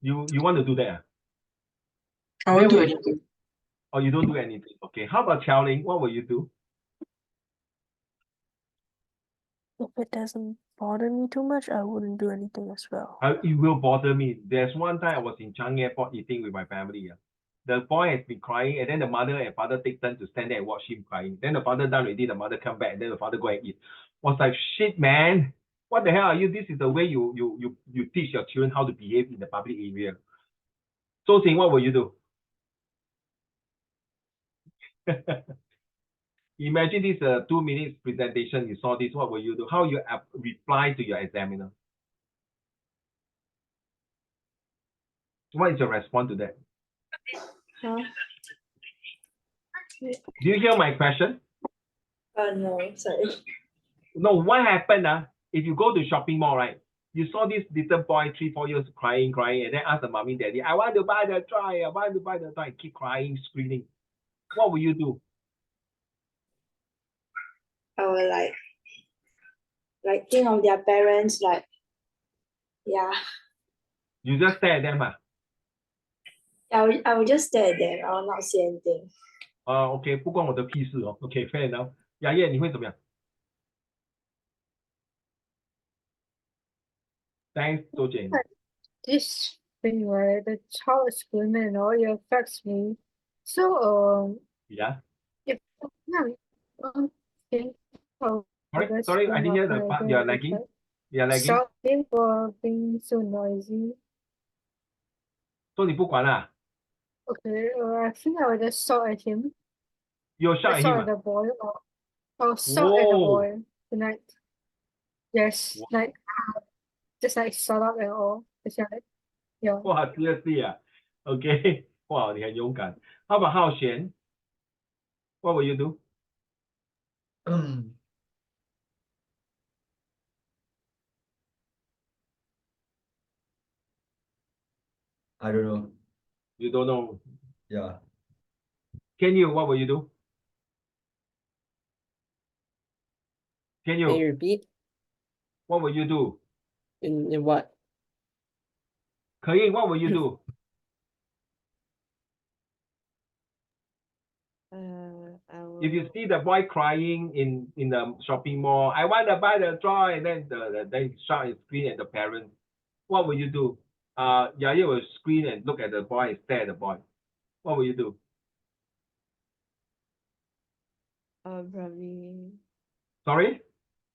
You want to do that? I won't do anything. Or you don't do anything? Okay. How about Ling? What will you do? If it doesn't bother me too much, I wouldn't do anything as well. It will bother me. There's one time I was in Changi Airport eating with my family. The boy has been crying, and then the mother and father take turn to stand there and watch him crying. Then the father done already, the mother come back, and then the father go and eat. I was like, shit, man. What the hell are you? This is the way you teach your children how to behave in the public area. So, Ting, what will you do? Imagine this 2 minutes presentation. You saw this. What will you do? How you reply to your examiner? What is your response to that? Huh? Do you hear my question? No, sorry. No, what happened if you go to shopping mall, right? You saw this little boy, 3, 4 years, crying, and then ask the mommy, daddy, I want to buy the toy, I want to buy the toy, keep crying, screaming. What will you do? I will like think of their parents, like, yeah. You just stare at them, I will just stare at them. I will not say anything. OK， 不关我的屁事哦。OK，fair enough。雅叶，你会怎么样？Thanks，周姐。 This thing, right? The child is screaming and all, it affects me. So, Yeah. if I'm okay, Sorry, I didn't hear the part. You're lagging. You're lagging. Shouting or being so noisy. 说你不管啦。 Okay, I think I will just shout at him. You shout at Shout him at the boy, or I'll shout at the boy tonight. Yes, Wow. like just like shut up and all. Just like, yeah. 哇 ，seriously 啊。OK， 哇，你很勇敢。How about 浩贤 ？What will you do? I don't know. You don't know. Yeah. Can you? What will you do? Can Can you you? repeat? What will you do? In what? 可以 What will you do? I will. If you see the boy crying in the shopping mall, I want to buy the toy, and then then shout and scream at the parents, what will you do? Yaya will scream and look at the boy and stare at the boy. What will you do? Probably. Sorry?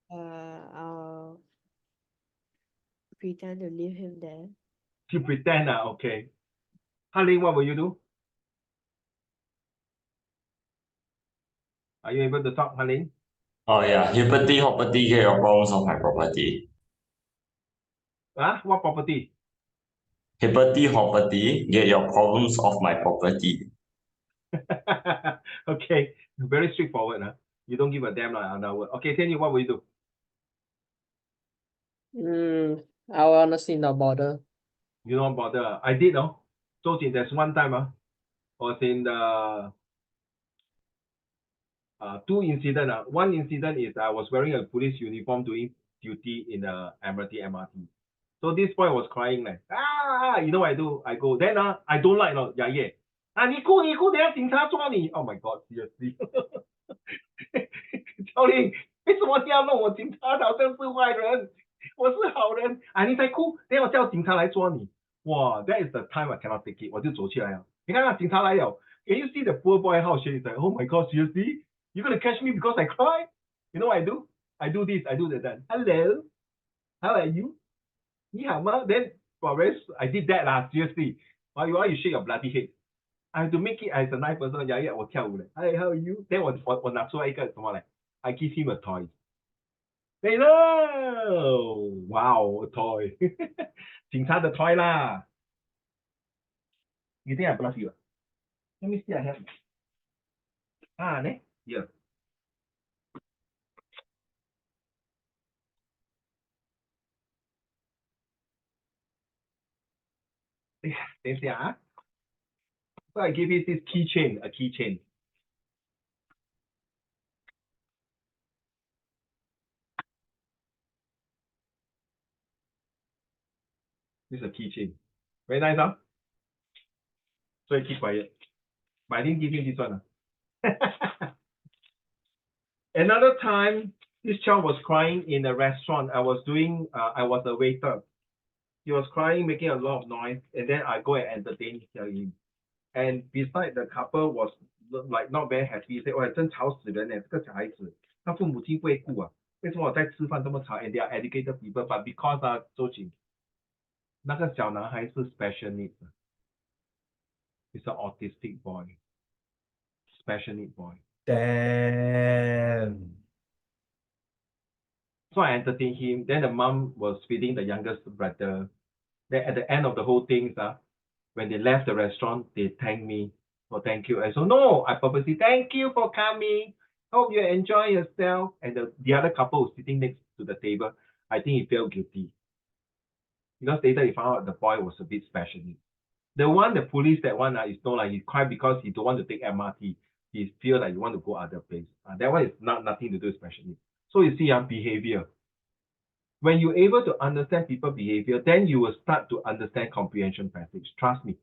I'll pretend to leave him there. You pretend, okay. Haling, what will you do? Are you able to talk, Haling? Oh yeah, hippity hoppity, get your problems off my property. Huh? What property? Hippity hoppity, get your problems off my property. Okay, very straightforward. You don't give a damn on that word. Okay, tell you what will you do? I will honestly not bother. You don't bother. I did, no? So there's one time, was in the two incident. One incident is I was wearing a police uniform doing duty in the Admiralty MRT. So this boy was crying like, you know what I do? I go, then I don't like, no, yeah, yeah. 你哭，等下警察抓你。Oh my God, seriously. 教练，为什么你要弄我？警察好像是坏人，我是好人。你在哭，等下我叫警察来抓你。哇 that is the time I cannot take it， 我就走起来了。你看警察来了。Can you see the poor boy how she is like, oh my God, seriously? You're gonna catch me because I cry? You know what I do? I do this, I do that. Hello, how are you? 你好吗 Then I did that seriously. Why you shake your bloody head? I have to make it as a nice person. 我跳舞嘞。Hi, how are you? Then 我拿出来一个什么嘞 I give him a toy. Hello, wow, a toy. 警察的 toy 啦。You think I bluff you? Let me see, I have. 呢 Here. 哎呀，等一下啊。So I give you this keychain, a keychain. This is a keychain. Very nice, huh? So I keep quiet. But I didn't give him this one. Another time, this child was crying in a restaurant. I was a waiter. He was crying, making a lot of noise, and then I go and entertain him. And beside the couple was like not very happy. Say, 哇，真吵死人呢！这个小孩子，他父母亲不会顾啊？为什么我在吃饭这么吵？And they are educated people, but because 周瑾，那个小男孩是 special needs. He's an autistic boy. Special need boy. Damn. So I entertained him. Then the mom was feeding the youngest brother. Then at the end of the whole thing, when they left the restaurant, they thanked me. Oh, thank you. I said, no, I purposely thank you for coming. Hope you enjoy yourself. And the other couple was sitting next to the table. I think he felt guilty. because later he found out the boy was a bit special needs. The police, that one is no, like he cried because he don't want to take MRT. He feel like he want to go other place. That one is nothing to do with special needs. So you see, behavior. When you're able to understand people behavior, then you will start to understand comprehension passage. Trust me.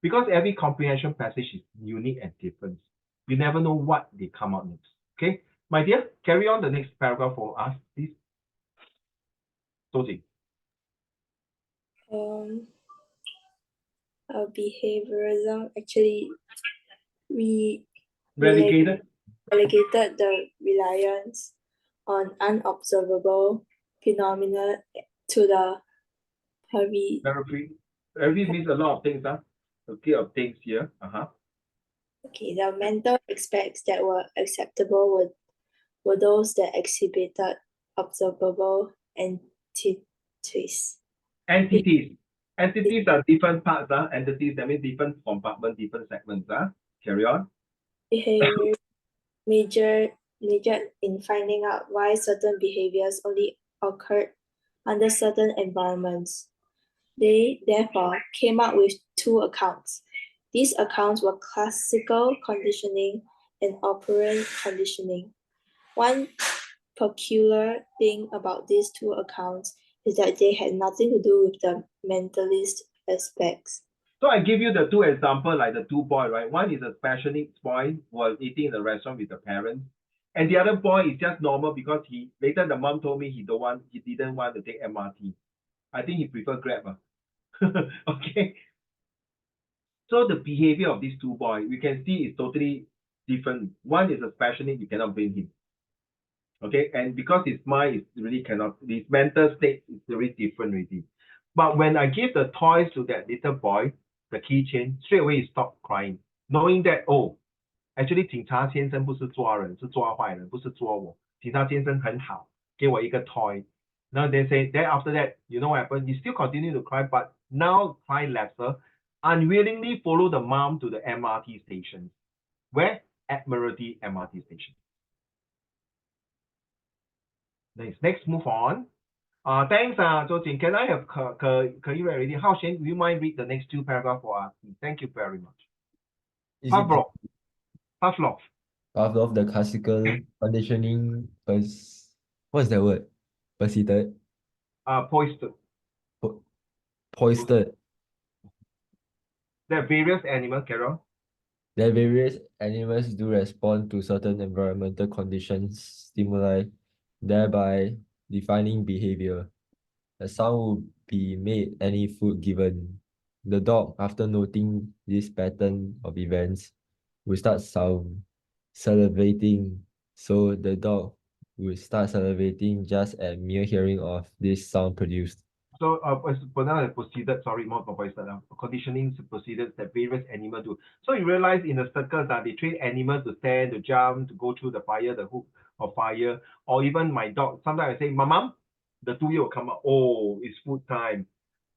Because every comprehension passage is unique and different. You never know what they come out next. Okay? My dear, carry on the next paragraph for us, please. Soji. Behaviorism actually Relegated. relegated the reliance on unobservable phenomena to the Periphery means a lot of things, huh? Okay, of things here. Okay, the mental aspects that were acceptable were those that exhibited observable entities. Entities are different parts, entities, that means different compartments, different segments, Carry on. Behavior majored in finding out why certain behaviors only occurred under certain environments. They therefore came up with two accounts. These accounts were classical conditioning and operant conditioning. One peculiar thing about these two accounts is that they had nothing to do with the mentalist aspects. So I give you the two examples, like the two boys, right? One is a special needs boy who was eating in the restaurant with the parents. And the other boy is just normal because later the mom told me he didn't want to take MRT. I think he preferred Grab. Okay. So the behavior of these two boys, we can see is totally different. One is a special need, you cannot blame him. Okay, and because his mind is really cannot, his mental state is really different already. But when I give the toys to that little boy, the keychain, straight away he stopped crying, knowing that, oh, actually 警察先生不是抓人，是抓坏人，不是抓我。警察先生很好，给我一个 toy. Now they say, then after that, you know what happened? He still continue to cry, but now cry lesser, unwillingly follow the mom to the MRT station. Where? Admiralty MRT station. Next, move on. Thanks, Zhou Jing. Can I have can you already? How Shen, do you mind read the next two paragraphs for us? Thank you very much. Pavlov, the classical conditioning what's that word? Persisted? Poisted. There are various animals, Carol. That various animals do respond to certain environmental conditions, stimuli, thereby defining behavior. A sound would be made any food given. The dog, after noting this pattern of events, will start salivating. So the dog will start salivating just at mere hearing of this sound produced. So proceeded, sorry, more proposed, conditioning proceeded that various animals do. So you realize in the circles that they train animals to stand, to jump, to go through the fire, the hook of fire, or even my dog. Sometimes I say, Mom, the 2-year will come out. Oh, it's food time.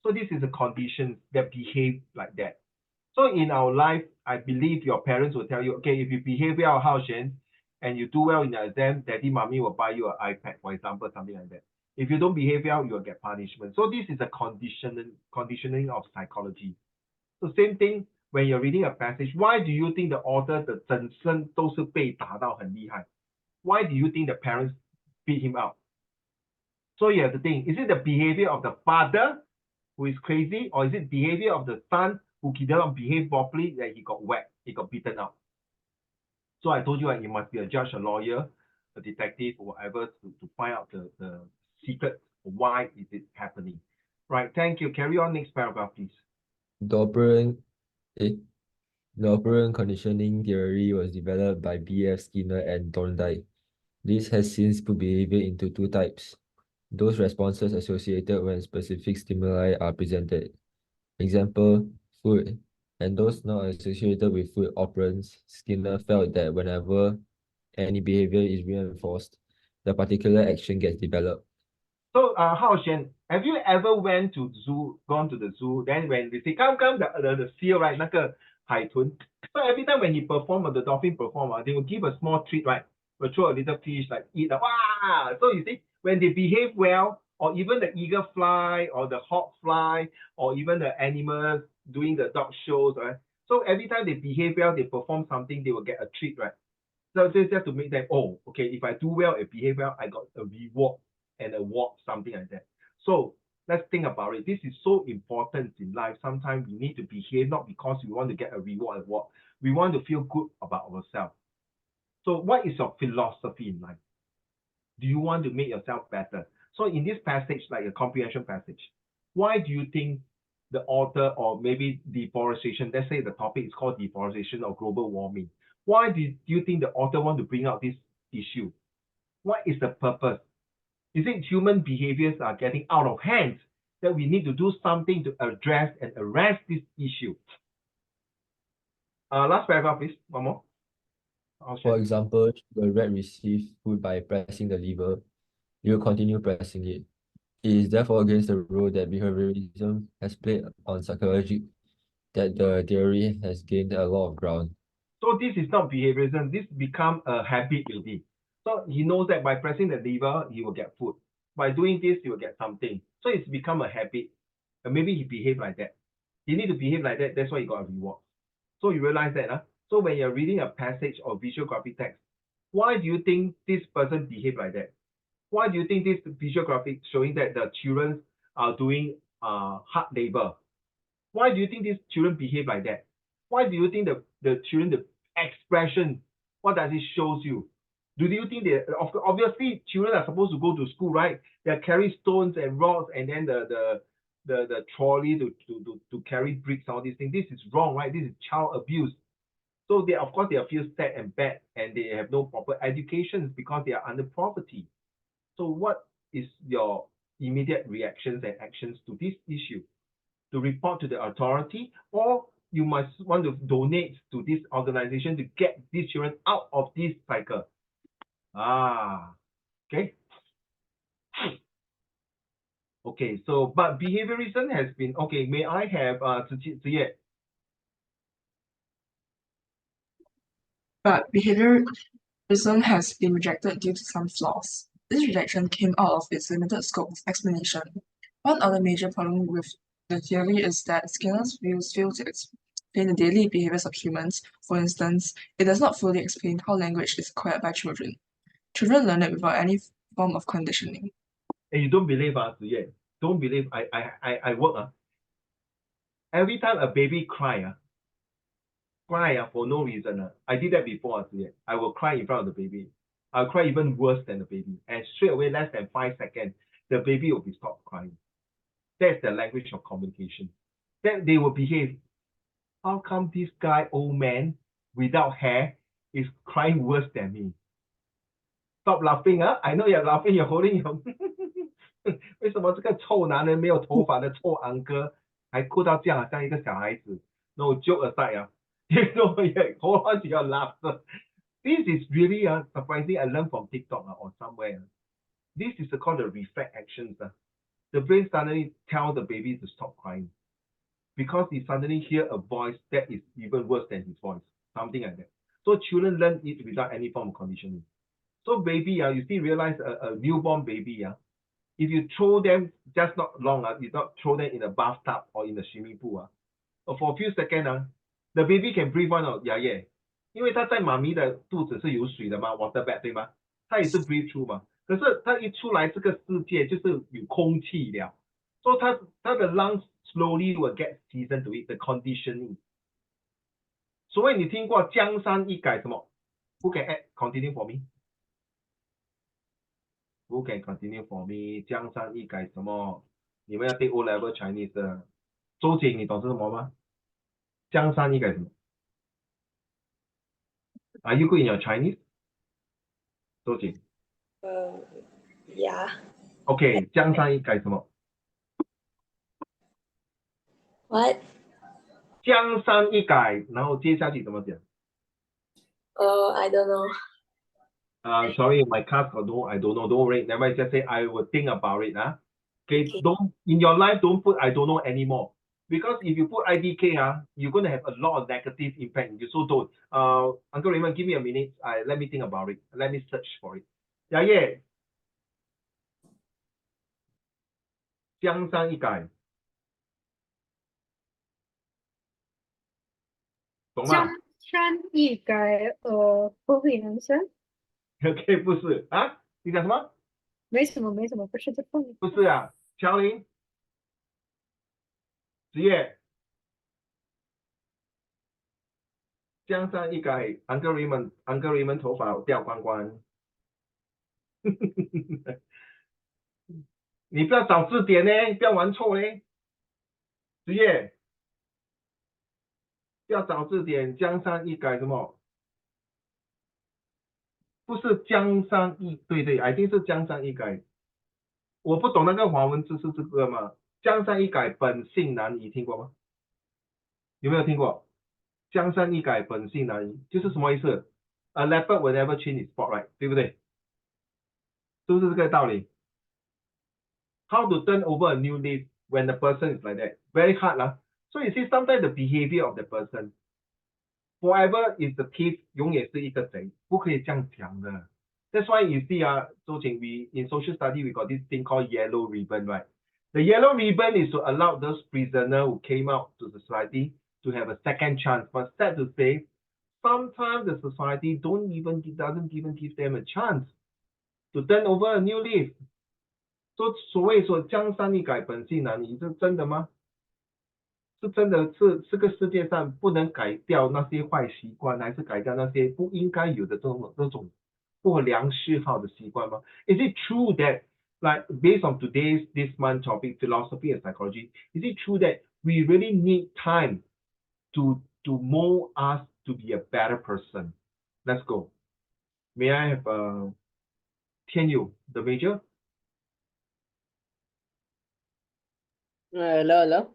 So this is a condition that behave like that. So in our life, I believe your parents will tell you, okay, if you behave well, how Shen, and you do well in the exam, daddy, mommy will buy you an iPad, for example, something like that. If you don't behave well, you'll get punishment. So this is a conditioning of psychology. So same thing when you're reading a passage. Why do you think the author 的整身都是被打到很厉害? Why do you think the parents beat him up? So you have to think, is it the behavior of the father who is crazy, or is it behavior of the son who did not behave properly that he got whacked, he got beaten up? So I told you you must be a judge, a lawyer, a detective, or whatever to find out the secret why is it happening. Right, thank you. Carry on next paragraph, please. The operant conditioning theory was developed by B.F. Skinner and Thorndike. This has since put behavior into two types. Those responses associated when specific stimuli are presented. Example, food, and those not associated with food operants. Skinner felt that whenever any behavior is reinforced, the particular action gets developed. So, Hao Shen, have you ever gone to the zoo, then when they say, come, the seal, right, 那个海豚. So every time when he perform, or the dolphin perform, they will give a small treat, right? Will throw a little fish, like eat, wow! So you see, when they behave well, or even the eagle fly, or the hawk fly, or even the animals doing the dog shows, right? So every time they behave well, they perform something, they will get a treat, right? So this just to make them, oh, okay, if I do well, if behave well, I got a reward and award, something like that. So let's think about it. This is so important in life. Sometimes we need to behave not because we want to get a reward. We want to feel good about ourselves. So what is your philosophy in life? Do you want to make yourself better? So in this passage, like a comprehension passage, why do you think the author, or maybe deforestation, let's say the topic is called deforestation or global warming, why do you think the author want to bring out this issue? What is the purpose? Is it human behaviors are getting out of hand that we need to do something to address and arrest this issue? Last paragraph, please. One more. For example, should a rat receive food by pressing the lever, it will continue pressing it. It is therefore against the role that behaviorism has played on psychology that the theory has gained a lot of ground. So this is not behaviorism. This become a habit already. So he knows that by pressing the lever, he will get food. By doing this, he will get something. So it's become a habit. And maybe he behave like that. He need to behave like that. That's why he got a reward. So you realize that, huh? So when you're reading a passage or visual graphic text, why do you think this person behave like that? Why do you think this visual graphic showing that the children are doing hard labor? Why do you think these children behave like that? Why do you think the children, the expression, what does it shows you? Do you think they, obviously children are supposed to go to school, right? They carry stones and rocks and then the trolley to carry bricks, all these things. This is wrong, right? This is child abuse. So they, of course, they feel sad and bad, and they have no proper education because they are under poverty. So what is your immediate reactions and actions to this issue? To report to the authority, or you must want to donate to this organization to get these children out of this cycle. Okay. Okay, so but behaviorism has been, okay, may I have Ziye? But behaviorism has been rejected due to some flaws. This rejection came out of its limited scope of explanation. One other major problem with the theory is that Skinner's views fail to explain the daily behaviors of humans. For instance, it does not fully explain how language is acquired by children. Children learn it without any form of conditioning. And you don't believe Ziye? Don't believe I work. Every time a baby cry for no reason. I did that before. I will cry in front of the baby. I'll cry even worse than the baby. And straight away, less than 5 seconds, the baby will be stopped crying. That's the language of communication. Then they will behave. How come this guy, old man, without hair, is crying worse than me? Stop laughing, huh? I know you're laughing, you're holding your 为什么这个臭男人没有头发的臭昂哥还哭到这样，好像一个小孩子 ？No, joke aside, you know, hold on to your laughter. This is really surprising. I learned from TikTok or somewhere. This is called the reflex actions. The brain suddenly tells the baby to stop crying because he suddenly hear a voice that is even worse than his voice, something like that. So children learn it without any form of conditioning. So baby, you still realize a newborn baby, if you throw them just not long, you not throw them in a bathtub or in the swimming pool, for a few seconds, the baby can breathe one out, yeah. 因为他在妈咪的肚子是有水的嘛 ，water bag 对吗？他也是 breathe through 嘛。可是他一出来这个世界就是有空气了，所以他的 lungs slowly will get seasoned to it, the conditioning. 所以你听过江山易改什么 ？Who can continue for me? Who can continue for me? 江山易改什么？你们要 take O level Chinese 的。周姐，你懂是什么吗？江山易改什么 ？Are you good in your Chinese? 周姐。Yeah. OK， 江山易改什么 What? 江山易改，然后接下去怎么讲？ I don't know. Sorry, my class got no, I don't know. Don't worry. Never just say I will think about it. Okay. Don't in your life. Don't put I don't know anymore. Because if you put IDK, you're gonna have a lot of negative impact. You so don't. Uncle Raymond, give me a minute. Let me think about it. Let me search for it. Yeah. 江山易改，懂江吗山易改，不会人生。 ？OK，不是啊？你讲什么？没什么，没什么，不是这个。不是啊，乔林，职业，江山易改，Uncle Raymond，Uncle Raymond 头发掉光光。你不要找字典呢，不要玩错嘞。职业，不要找字典，江山易改什么？不是江山易，对对，I think 是江山易改。我不懂那个华文字是这个吗？江山易改，本性难移，听过吗？有没有听过？江山易改，本性难移，就是什么意思？A leopard will never change its spot, right？ 对不对？是不是这个道理 ？How to turn over a new leaf when the person is like that? Very hard 啦。So you see, sometimes the behavior of the person forever is the thief， 永远是一个贼，不可以这样讲的。That's why you see 啊，周景 we in social study we got this thing called yellow ribbon, right? The yellow ribbon is to allow those prisoners who came out to society to have a second chance. But sad to say, sometimes the society doesn't even give them a chance to turn over a new leaf. 所谓说江山易改，本性难移，这真的吗？是真的是这个世界上不能改掉那些坏习惯，还是改掉那些不应该有的这种不良嗜好的习惯吗 ？Is it true that like based on today's this month topic philosophy and psychology, is it true that we really need time to mold us to be a better person? Let's go. May I have Tian Yu, the major? Hello.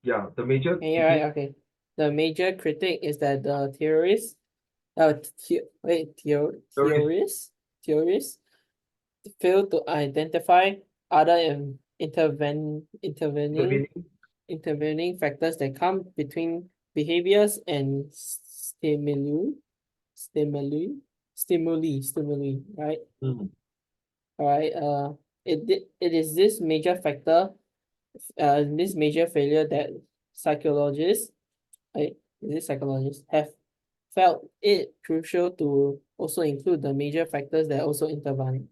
Yeah, the major. Yeah, right, okay. The major critique is that the theorists, theorists fail to identify other intervening factors that come between behaviors and stimuli, right? Mm. All right. It is this major factor, this major failure that psychologists, have felt it crucial to also include the major factors that also intervene.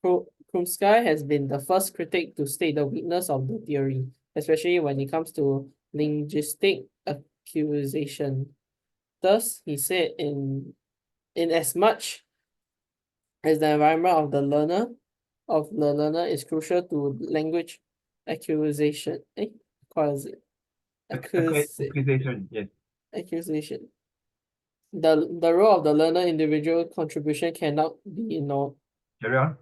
Krumsky has been the first critic to state the weakness of the theory, especially when it comes to linguistic accusation. Thus, he said in as much as the environment of the learner is crucial to language accusation. What is it? Accusation, yes. Accusation. The role of the learner individual contribution cannot be ignored. Carry on.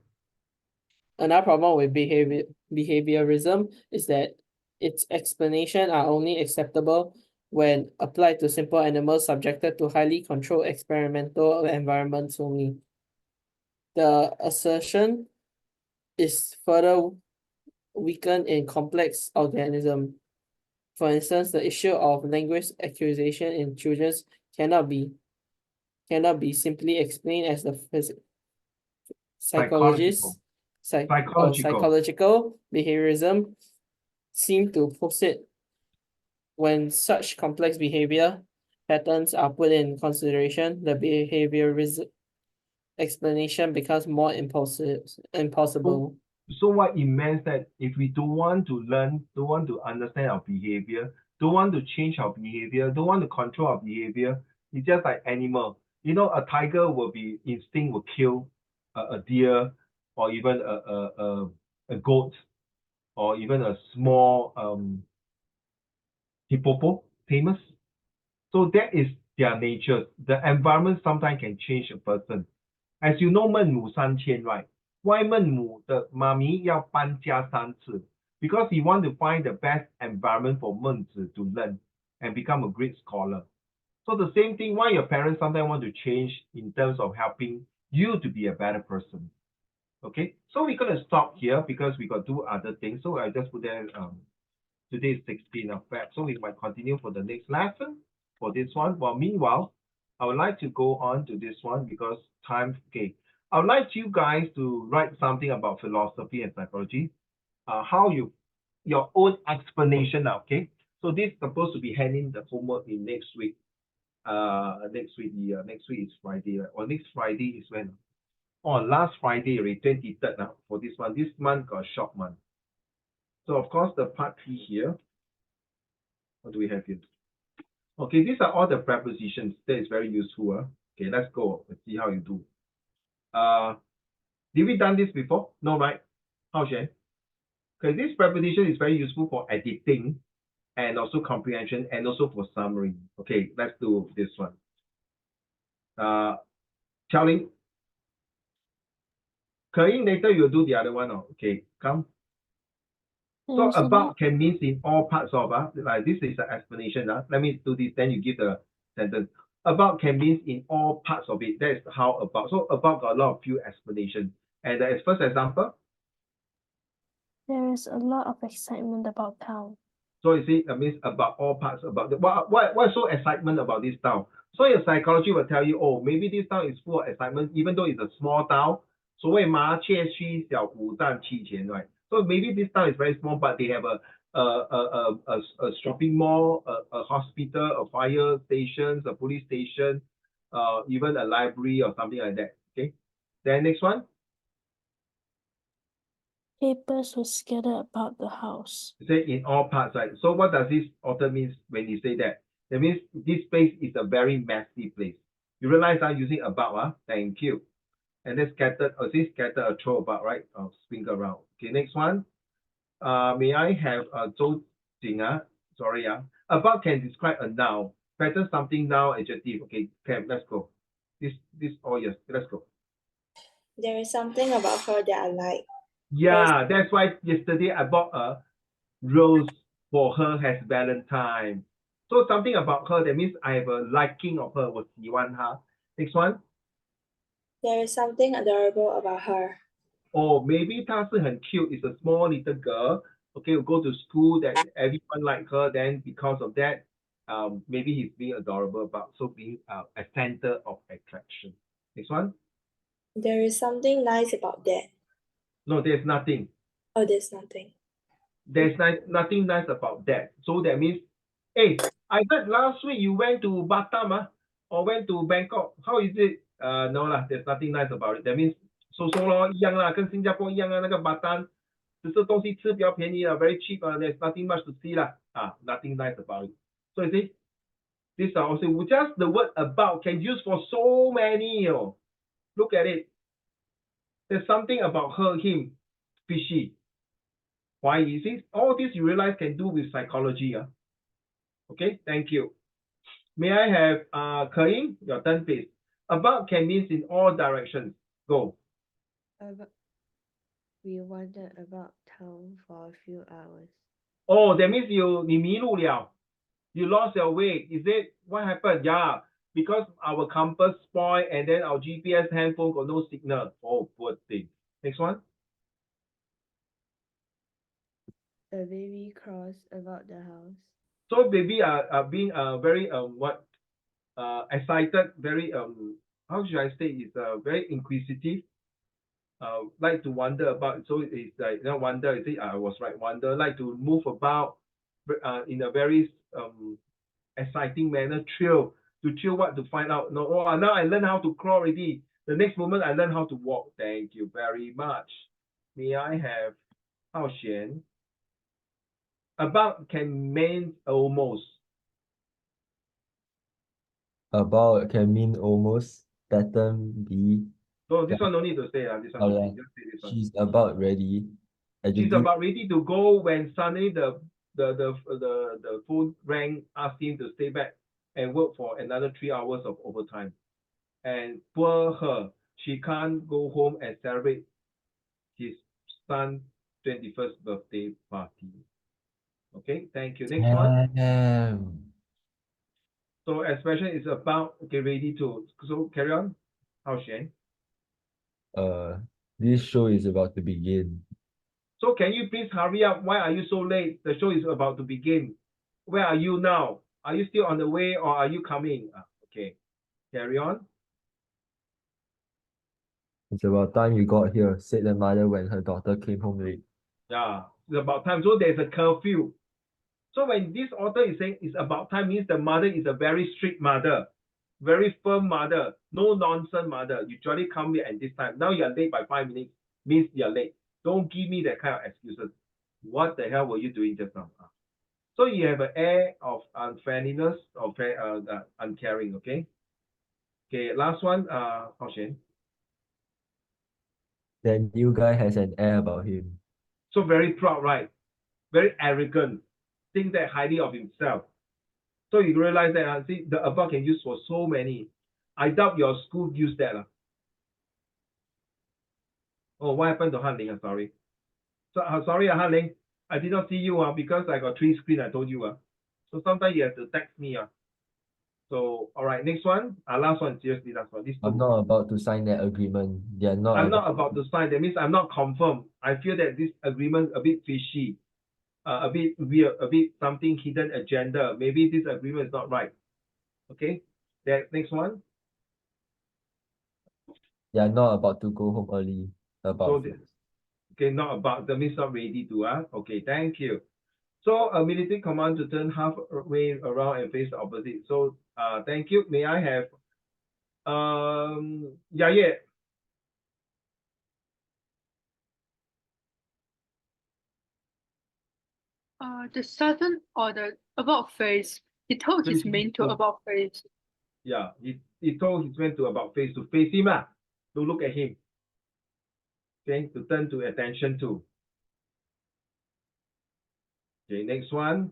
Another problem with behaviorism is that its explanations are only acceptable when applied to simple animals subjected to highly controlled experimental environments only. The assertion is further weakened in complex organisms. For instance, the issue of language accusation in children cannot be simply explained as the psychologists psychological behaviorism seem to posit when such complex behavior patterns are put in consideration, the behaviorist explanation becomes more impossible. So what it means that if we don't want to learn, don't want to understand our behavior, don't want to change our behavior, don't want to control our behavior, it's just like animal. You know, a tiger will be instinct will kill a deer or even a goat or even a small hippopotamus. So that is their nature. The environment sometimes can change a person. As you know, 孟母三迁, right? Why 孟母的妈咪要搬家3次? Because he want to find the best environment for 孟子 to learn and become a great scholar. So the same thing, why your parents sometimes want to change in terms of helping you to be a better person. Okay, so we're going to stop here because we got 2 other things. So I just put there, today is 16th of Feb. So we might continue for the next lesson for this one. Well, meanwhile, I would like to go on to this one because time, okay. I would like you guys to write something about philosophy and psychology, how you your own explanation now, okay? So this is supposed to be handing the homework in next week. Next week is Friday, right? Or next Friday is when? Oh, last Friday, already 23rd now for this one. This month got a short month. So of course the part P here. What do we have here? Okay, these are all the prepositions. That is very useful. Okay, let's go. Let's see how you do. Did we done this before? No, right? How Shen? Okay, this preposition is very useful for editing and also comprehension and also for summary. Okay, let's do this one. Charlie, later you'll do the other one. Okay, come. So There's a about lot, can means in all parts of, like this is an explanation. Let me do this, then you give the sentence. About can means in all parts of it. That is how about. So about got a lot of few explanations. And the first example, there is a lot of excitement about town. so you see, that means about all parts about the what's so excitement about this town? So your psychology will tell you, oh, maybe this town is full of excitement, even though it's a small town. So right? So maybe this town is very small, but they have a shopping mall, a hospital, a fire station, a police station, even a library or something like that. Okay. Then next one. Papers were scattered about the house. Say in all parts, right? So what does this author means when you say that? That means this place is a very messy place. You realize I'm using about, thank you. And then scattered, this scatter a throw about, right? Spin around. Okay, next one. May I have Zhou Jing, sorry, about can describe a noun. Better something noun adjective. Okay, let's go. This all yes, let's go. There is something about her that I like. Yeah, that's why yesterday I bought a rose for her as Valentine. So something about her, that means I have a liking of her, 我喜欢她. Next one. There is something adorable about her. Oh, maybe 她是很 cute, is a small little girl. Okay, will go to school that everyone like her. Then because of that, maybe he's being adorable, but so being a center of attraction. Next one. There is something nice about that. No, there's nothing. Oh, there's nothing. There's nothing nice about that. So that means, hey, I heard last week you went to Batam, or went to Bangkok. How is it? No lah, there's nothing nice about it. That means 说咯，一样啦，跟新加坡一样啊，那个 Batam 只是东西吃比较便宜啊，very cheap there's nothing much to see 啦，nothing nice about it. So you see, these are also just the word about can use for so many. Look at it. There's something about her, him, fishy. Why is it? All this you realize can do with psychology. Okay, thank you. May I have Kain, your turn please. About can means in all directions. Go. We wandered about town for a few hours. Oh, that means你迷路了. You lost your way. Is it? What happened? Yeah, because our compass spoiled and then our GPS handphone got no signal. Oh, poor thing. Next one. A baby crossed about the house. So baby are being very excited, very how should I say, is very inquisitive, like to wander about. So it's like wander. You see, I was right. Wander, like to move about, in a very exciting manner. Thrill, to chill, what to find out. No, oh, now I learn how to crawl already. The next moment I learn how to walk. Thank you very much. May I have Hao Xian? About can mean almost. About can mean almost. Pattern B. So this one no need to say. This one Oh, no yeah. need. Just say this one. She's about ready. She's Adjective. about ready to go when suddenly the phone rang, asking to stay back and work for another 3 hours of overtime. And poor her, she can't go home and celebrate his son's 21st birthday party. Okay, thank you. Next one. Damn. So expression is about ready to. So carry on. Hao Xuan. This show is about to begin. So can you please hurry up? Why are you so late? The show is about to begin. Where are you now? Are you still on the way or are you coming? Okay, carry on. It's about time you got here, said the mother when her daughter came home late. Yeah, It's about time. So there's a curfew. So when this author is saying it's about time, means the mother is a very strict mother, very firm mother, no nonsense mother. You usually come here at this time. Now you're late by 5 minutes, means you're late. Don't give me that kind of excuses. What the hell were you doing just now? So you have an air of unfairness or uncaring, okay? Okay, last one, Hao Xuan. That new guy has an air about him. So very proud, right? Very arrogant, think that highly of himself. So you realize that, see, the above can use for so many. I doubt your school used that. Oh, what happened to Han Ling? Sorry. So, sorry, Han Ling. I did not see you because I got 3 screen, I told you. So sometimes you have to text me. So, all right, next one. Last one, seriously, last one. This I'm not about to sign that agreement. They are not. I'm not about to sign. That means I'm not confirmed. I feel that this agreement a bit fishy, a bit weird, a bit something hidden agenda. Maybe this agreement is not right. Okay. That next one. They are not about to go home early. About So okay, not about. That means not ready to. Okay, thank you. So a military command to turn halfway around and face the opposite. So thank you. May I have yeah. The southern order about face. He told his men to about face. Yeah, he told his men to about face to face him, to look at him. Okay, to turn to attention to. Okay, next one.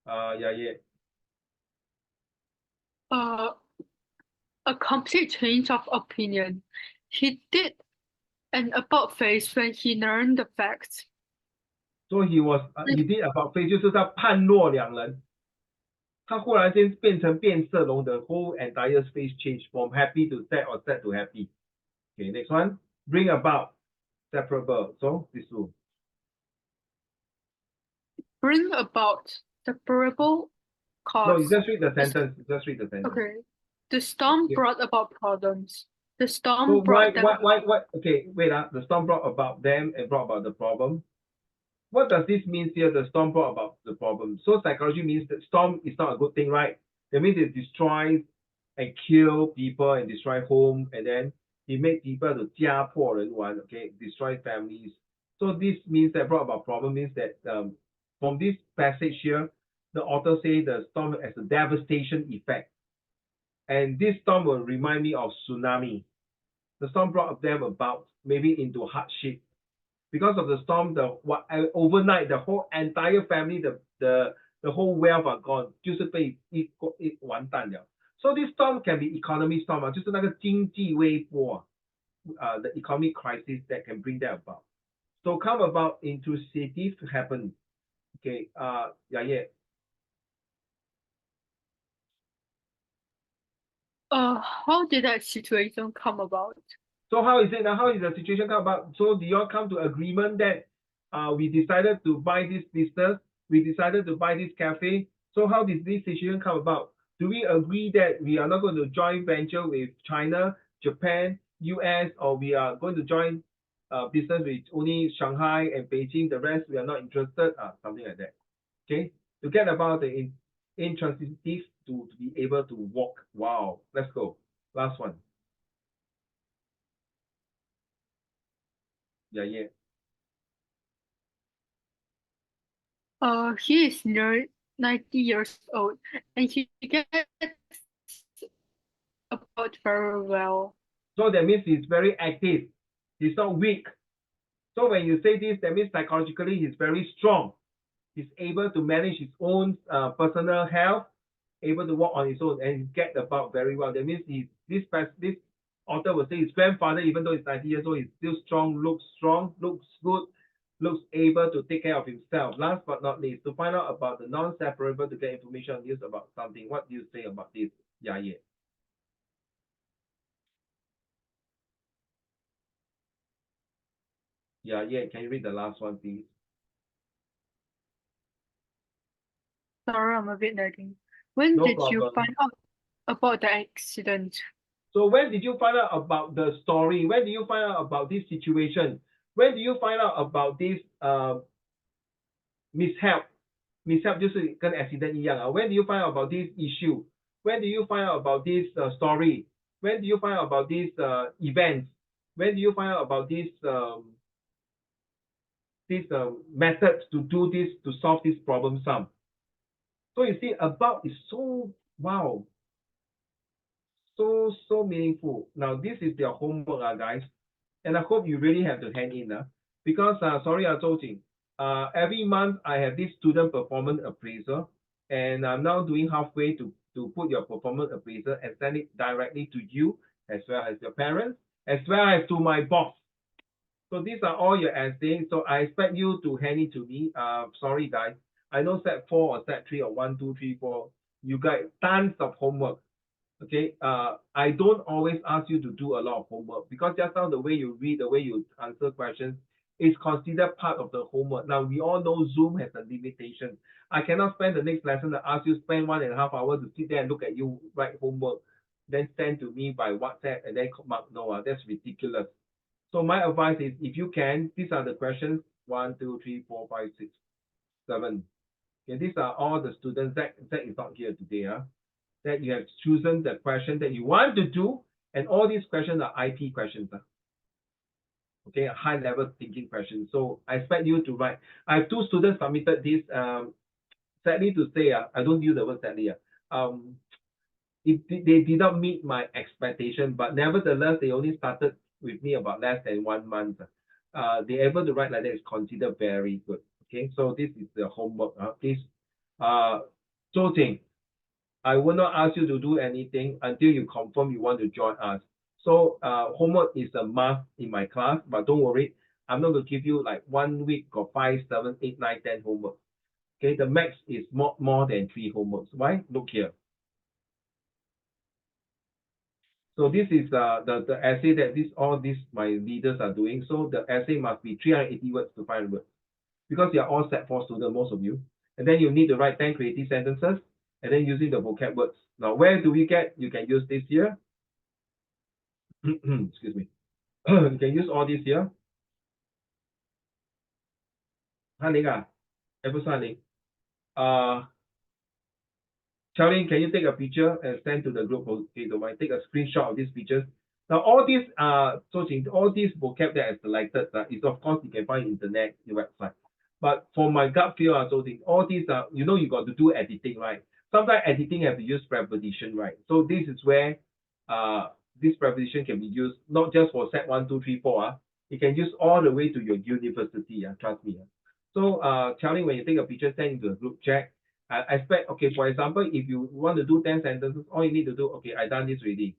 Yeah. A complete change of opinion. He did an about face when he learned the facts. So he did about face 就是他判若两人。他忽然间变成变色龙 the whole entire face change from happy to sad or sad to happy. Okay, next one. Bring about separable. So this one. Bring about separable cause. No, you just read the sentence. Just read the sentence. Okay. The storm Okay. brought about problems. The storm So brought them. why? Okay, wait. The storm brought about them and brought about the problem. What does this mean here? The storm brought about the problem. So psychology means that storm is not a good thing, right? That means it destroys and kill people and destroy home, and then it makes people to 家破人亡, okay, destroy families. So this means that brought about problem means that from this passage here, the author say the storm has a devastation effect. And this storm will remind me of tsunami. The storm brought them about maybe into hardship. Because of the storm, overnight the whole entire family, the whole wealth are gone, 就是被完蛋了. So this storm can be economy storm 就是那个经济微波 the economic crisis that can bring that about. So come about intrusive happen. Okay, yeah. How did that situation come about? So how is it now? How is the situation come about? So do you all come to agreement that we decided to buy this business? We decided to buy this cafe. So how did this situation come about? Do we agree that we are not going to join venture with China, Japan, US, or we are going to join business with only Shanghai and Beijing? The rest we are not interested. Something like that. Okay. To get about the intransitive to be able to walk. Wow. Let's go. Last one. Yeah. He is near 90 years old and he gets about very well. So that means he's very active. He's not weak. So when you say this, that means psychologically he's very strong. He's able to manage his own personal health, able to walk on his own and get about very well. That means this author will say his grandfather, even though he's 90 years old, he's still strong, looks good, looks able to take care of himself. Last but not least, to find out about the non-separable, to get information on news about something. What do you say about this? Yeah. Yeah. Can you read the last one, please? Sorry, I'm a bit lagging. When No did you problem. find out about the accident? So when did you find out about the story? When did you find out about this situation? When do you find out about this mishap? Mishap 就是跟 accident 一样啊。When do you find out about this issue? When do you find out about this story? When do you find out about this events? When do you find out about this methods to do this, to solve this problem sum? So you see, about is so, wow, so meaningful. Now this is their homework, guys, and I hope you really have to hang in, because sorry, Zhou Jing, every month I have this student performance appraisal, and I'm now doing halfway to put your performance appraisal and send it directly to you as well as your parents, as well as to my boss. So these are all your essays. So I expect you to hand it to me. Sorry guys, I know set 4 or set 3 or 1, 2, 3, 4, you got tons of homework. Okay, I don't always ask you to do a lot of homework, because just now the way you read, the way you answer questions is considered part of the homework. Now we all know Zoom has a limitation. I cannot spend the next lesson to ask you spend 1.5 hours to sit there and look at you write homework, then send to me by WhatsApp and then mark. No, that's ridiculous. So my advice is, if you can, these are the questions 1, 2, 3, 4, 5, 6, 7. Okay, these are all the students. Zach is not here today. That you have chosen the question that you want to do, and all these questions are IP questions. Okay, high level thinking questions. So I expect you to write. I have 2 students submitted this. Sadly to say, I don't use the word sadly. They did not meet my expectation, but nevertheless, they only started with me about less than 1 month. They're able to write like that is considered very good. Okay, so this is the homework. Please, Zhou Jing, I will not ask you to do anything until you confirm you want to join us. So homework is a must in my class, but don't worry, I'm not going to give you like 1 week or 5, 7, 8, 9, 10 homework. Okay, the max is more than 3 homeworks. Why? Look here. So this is the essay that all these my leaders are doing. So the essay must be 380 words to 500 words, because you are all set 4 students, most of you. And then you need to write 10 creative sentences, and then using the vocab words. Now, where do we get? You can use this here. Excuse me. You can use all this here. Hanling, Charlie, can you take a picture and send to the group? Okay, so I take a screenshot of these pictures. Now, all these all these vocab that I selected is, of course, you can find internet, the website. But for my gut feel, all these are, you know, you got to do editing, right? Sometimes editing have to use preposition, right? So this is where this preposition can be used not just for set 1, 2, 3, 4. You can use all the way to your university. Trust me. So Charlie, when you take a picture, send into a group chat. I expect, okay, for example, if you want to do 10 sentences, all you need to do, okay, I done this already.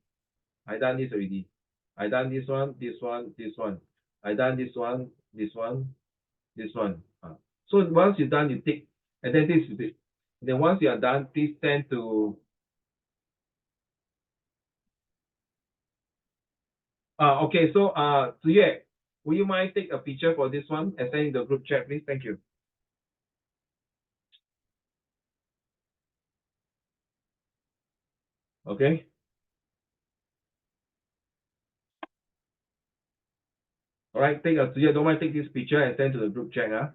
I done this already. I done this one, this one, this one. I done this one, this one, this one. So once you're done, you tick, and then this is it. And then once you are done, please send to okay, so yeah, will you mind take a picture for this one and send in the group chat, please? Thank you. Okay. All right, don't mind take this picture and send to the group chat.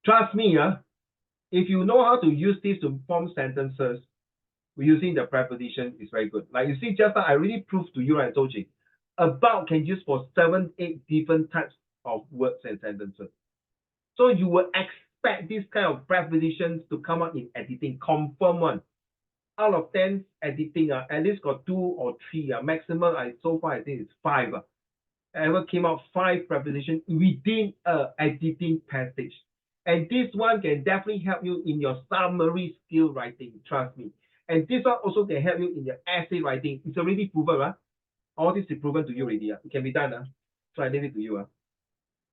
Trust me, if you know how to use this to form sentences using the preposition, is very good. Like you see, just now I really proved to you, right, Zhou Jing, about can use for 7, 8 different types of words and sentences. So you will expect this kind of prepositions to come out in editing, confirm one. Out of 10 editing, at least got 2 or 3. Maximum, so far I think it's 5. Ever came out 5 prepositions within editing passage. And this one can definitely help you in your summary skill writing, trust me. And this one also can help you in your essay writing. It's already proven, all this is proven to you already. It can be done. So I leave it to you.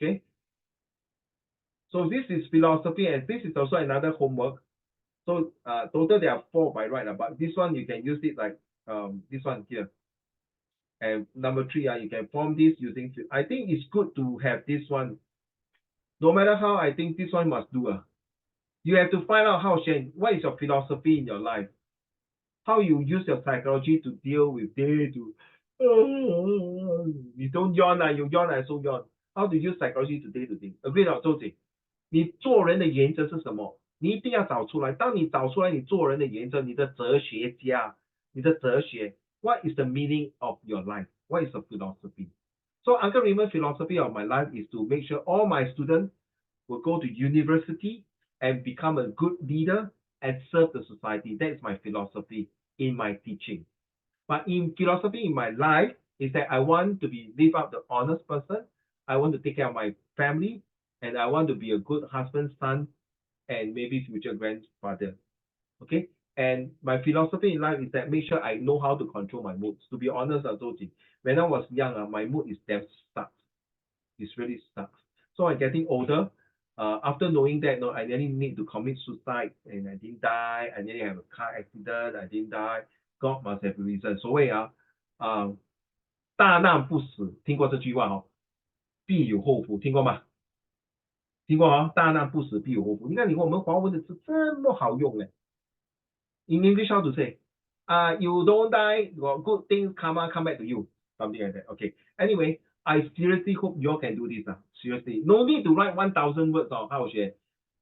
Okay. So this is philosophy, and this is also another homework. So total there are 4 by right, but this one you can use it like this one here. And number 3, you can form this using. I think it's good to have this one. No matter how, I think this one must do. You have to find out how, Shane, what is your philosophy in your life? How you use your psychology to deal with day to 你 don't yawn 啊，有 yawn 还是 yawn。How do you use psychology today today? Agree 了，周姐。你做人的原则是什么？你一定要找出来。当你找出来你做人的原则，你的哲学家，你的哲学 ，What is the meaning of your life? What is the philosophy? So Uncle Raymond's philosophy of my life is to make sure all my students will go to university and become a good leader and serve the society. That is my philosophy in my teaching. But in philosophy in my life is that I want to live up the honest person. I want to take care of my family, and I want to be a good husband, son, and maybe future grandfather. Okay. And my philosophy in life is that make sure I know how to control my moods. To be honest, when I was young, my mood is damn stuck. It's really stuck. So I'm getting older. After knowing that, I nearly need to commit suicide, and I didn't die. I nearly have a car accident. I didn't die. God must have a reason. 所谓大难不死，听过这句话哦，必有后福，听过吗？听过哦，大难不死，必有后福。你看，我们华文的字这么好用呢。In English, how to say? You don't die, good things come back to you. Something like that. Okay. Anyway, I seriously hope you all can do this. Seriously. No need to write 1,000 words on how to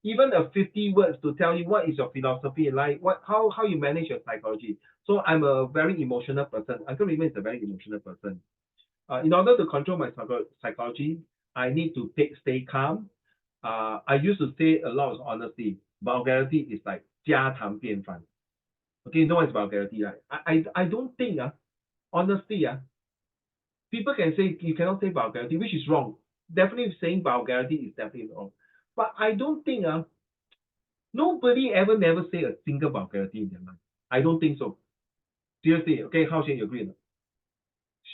even a 50 words to tell you what is your philosophy in life, how you manage your psychology. So I'm a very emotional person. Uncle Raymond is a very emotional person. In order to control my psychology, I need to stay calm. I used to say a lot of honesty. Vulgarity is like 家常便饭. Okay, you know what is vulgarity, right? I don't think, honestly, people can say you cannot say vulgarity, which is wrong. Definitely saying vulgarity is definitely wrong. But I don't think, nobody never say a single vulgarity in their life. I don't think so. Seriously, okay, how should you agree?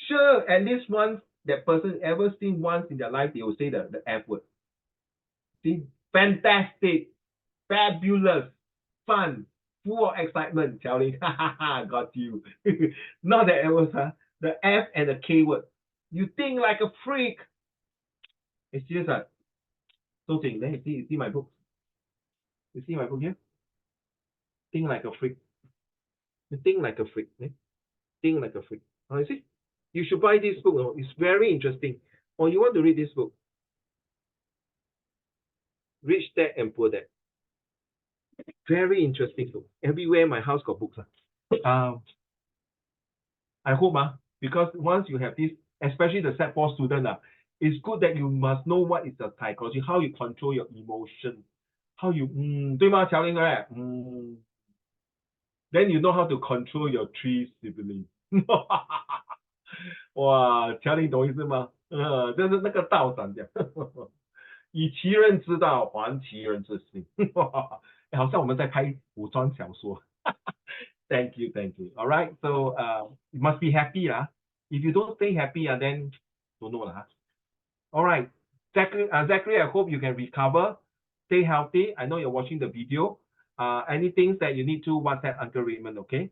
Sure, at least once that person ever seen once in their life, they will say the F word. See, fantastic, fabulous, fun, full of excitement, telling, got you. Not that it was the F and the K word. You think like a freak. It's serious. So think, then you see my book. You see my book here? Think like a freak. You think like a freak. Think like a freak. Oh, you see? You should buy this book. It's very interesting. Or you want to read this book? Rich Dad and Poor Dad. Very interesting book. Everywhere in my house got books. I hope, because once you have this, especially the Sec4 student, it's good that you must know what is the psychology, how you control your emotion, how you, 对吗，乔玲right? Then you know how to control your 3 siblings. 哇，乔玲懂意思吗？就是那个道长讲，以其人之道还其人之心。好像我们在拍古装小说。Thank you, thank you. All right, so you must be happy, If you don't stay happy, then don't know, All right, Zachary, I hope you can recover. Stay healthy. I know you're watching the video. Any things that you need to WhatsApp Uncle Raymond, okay?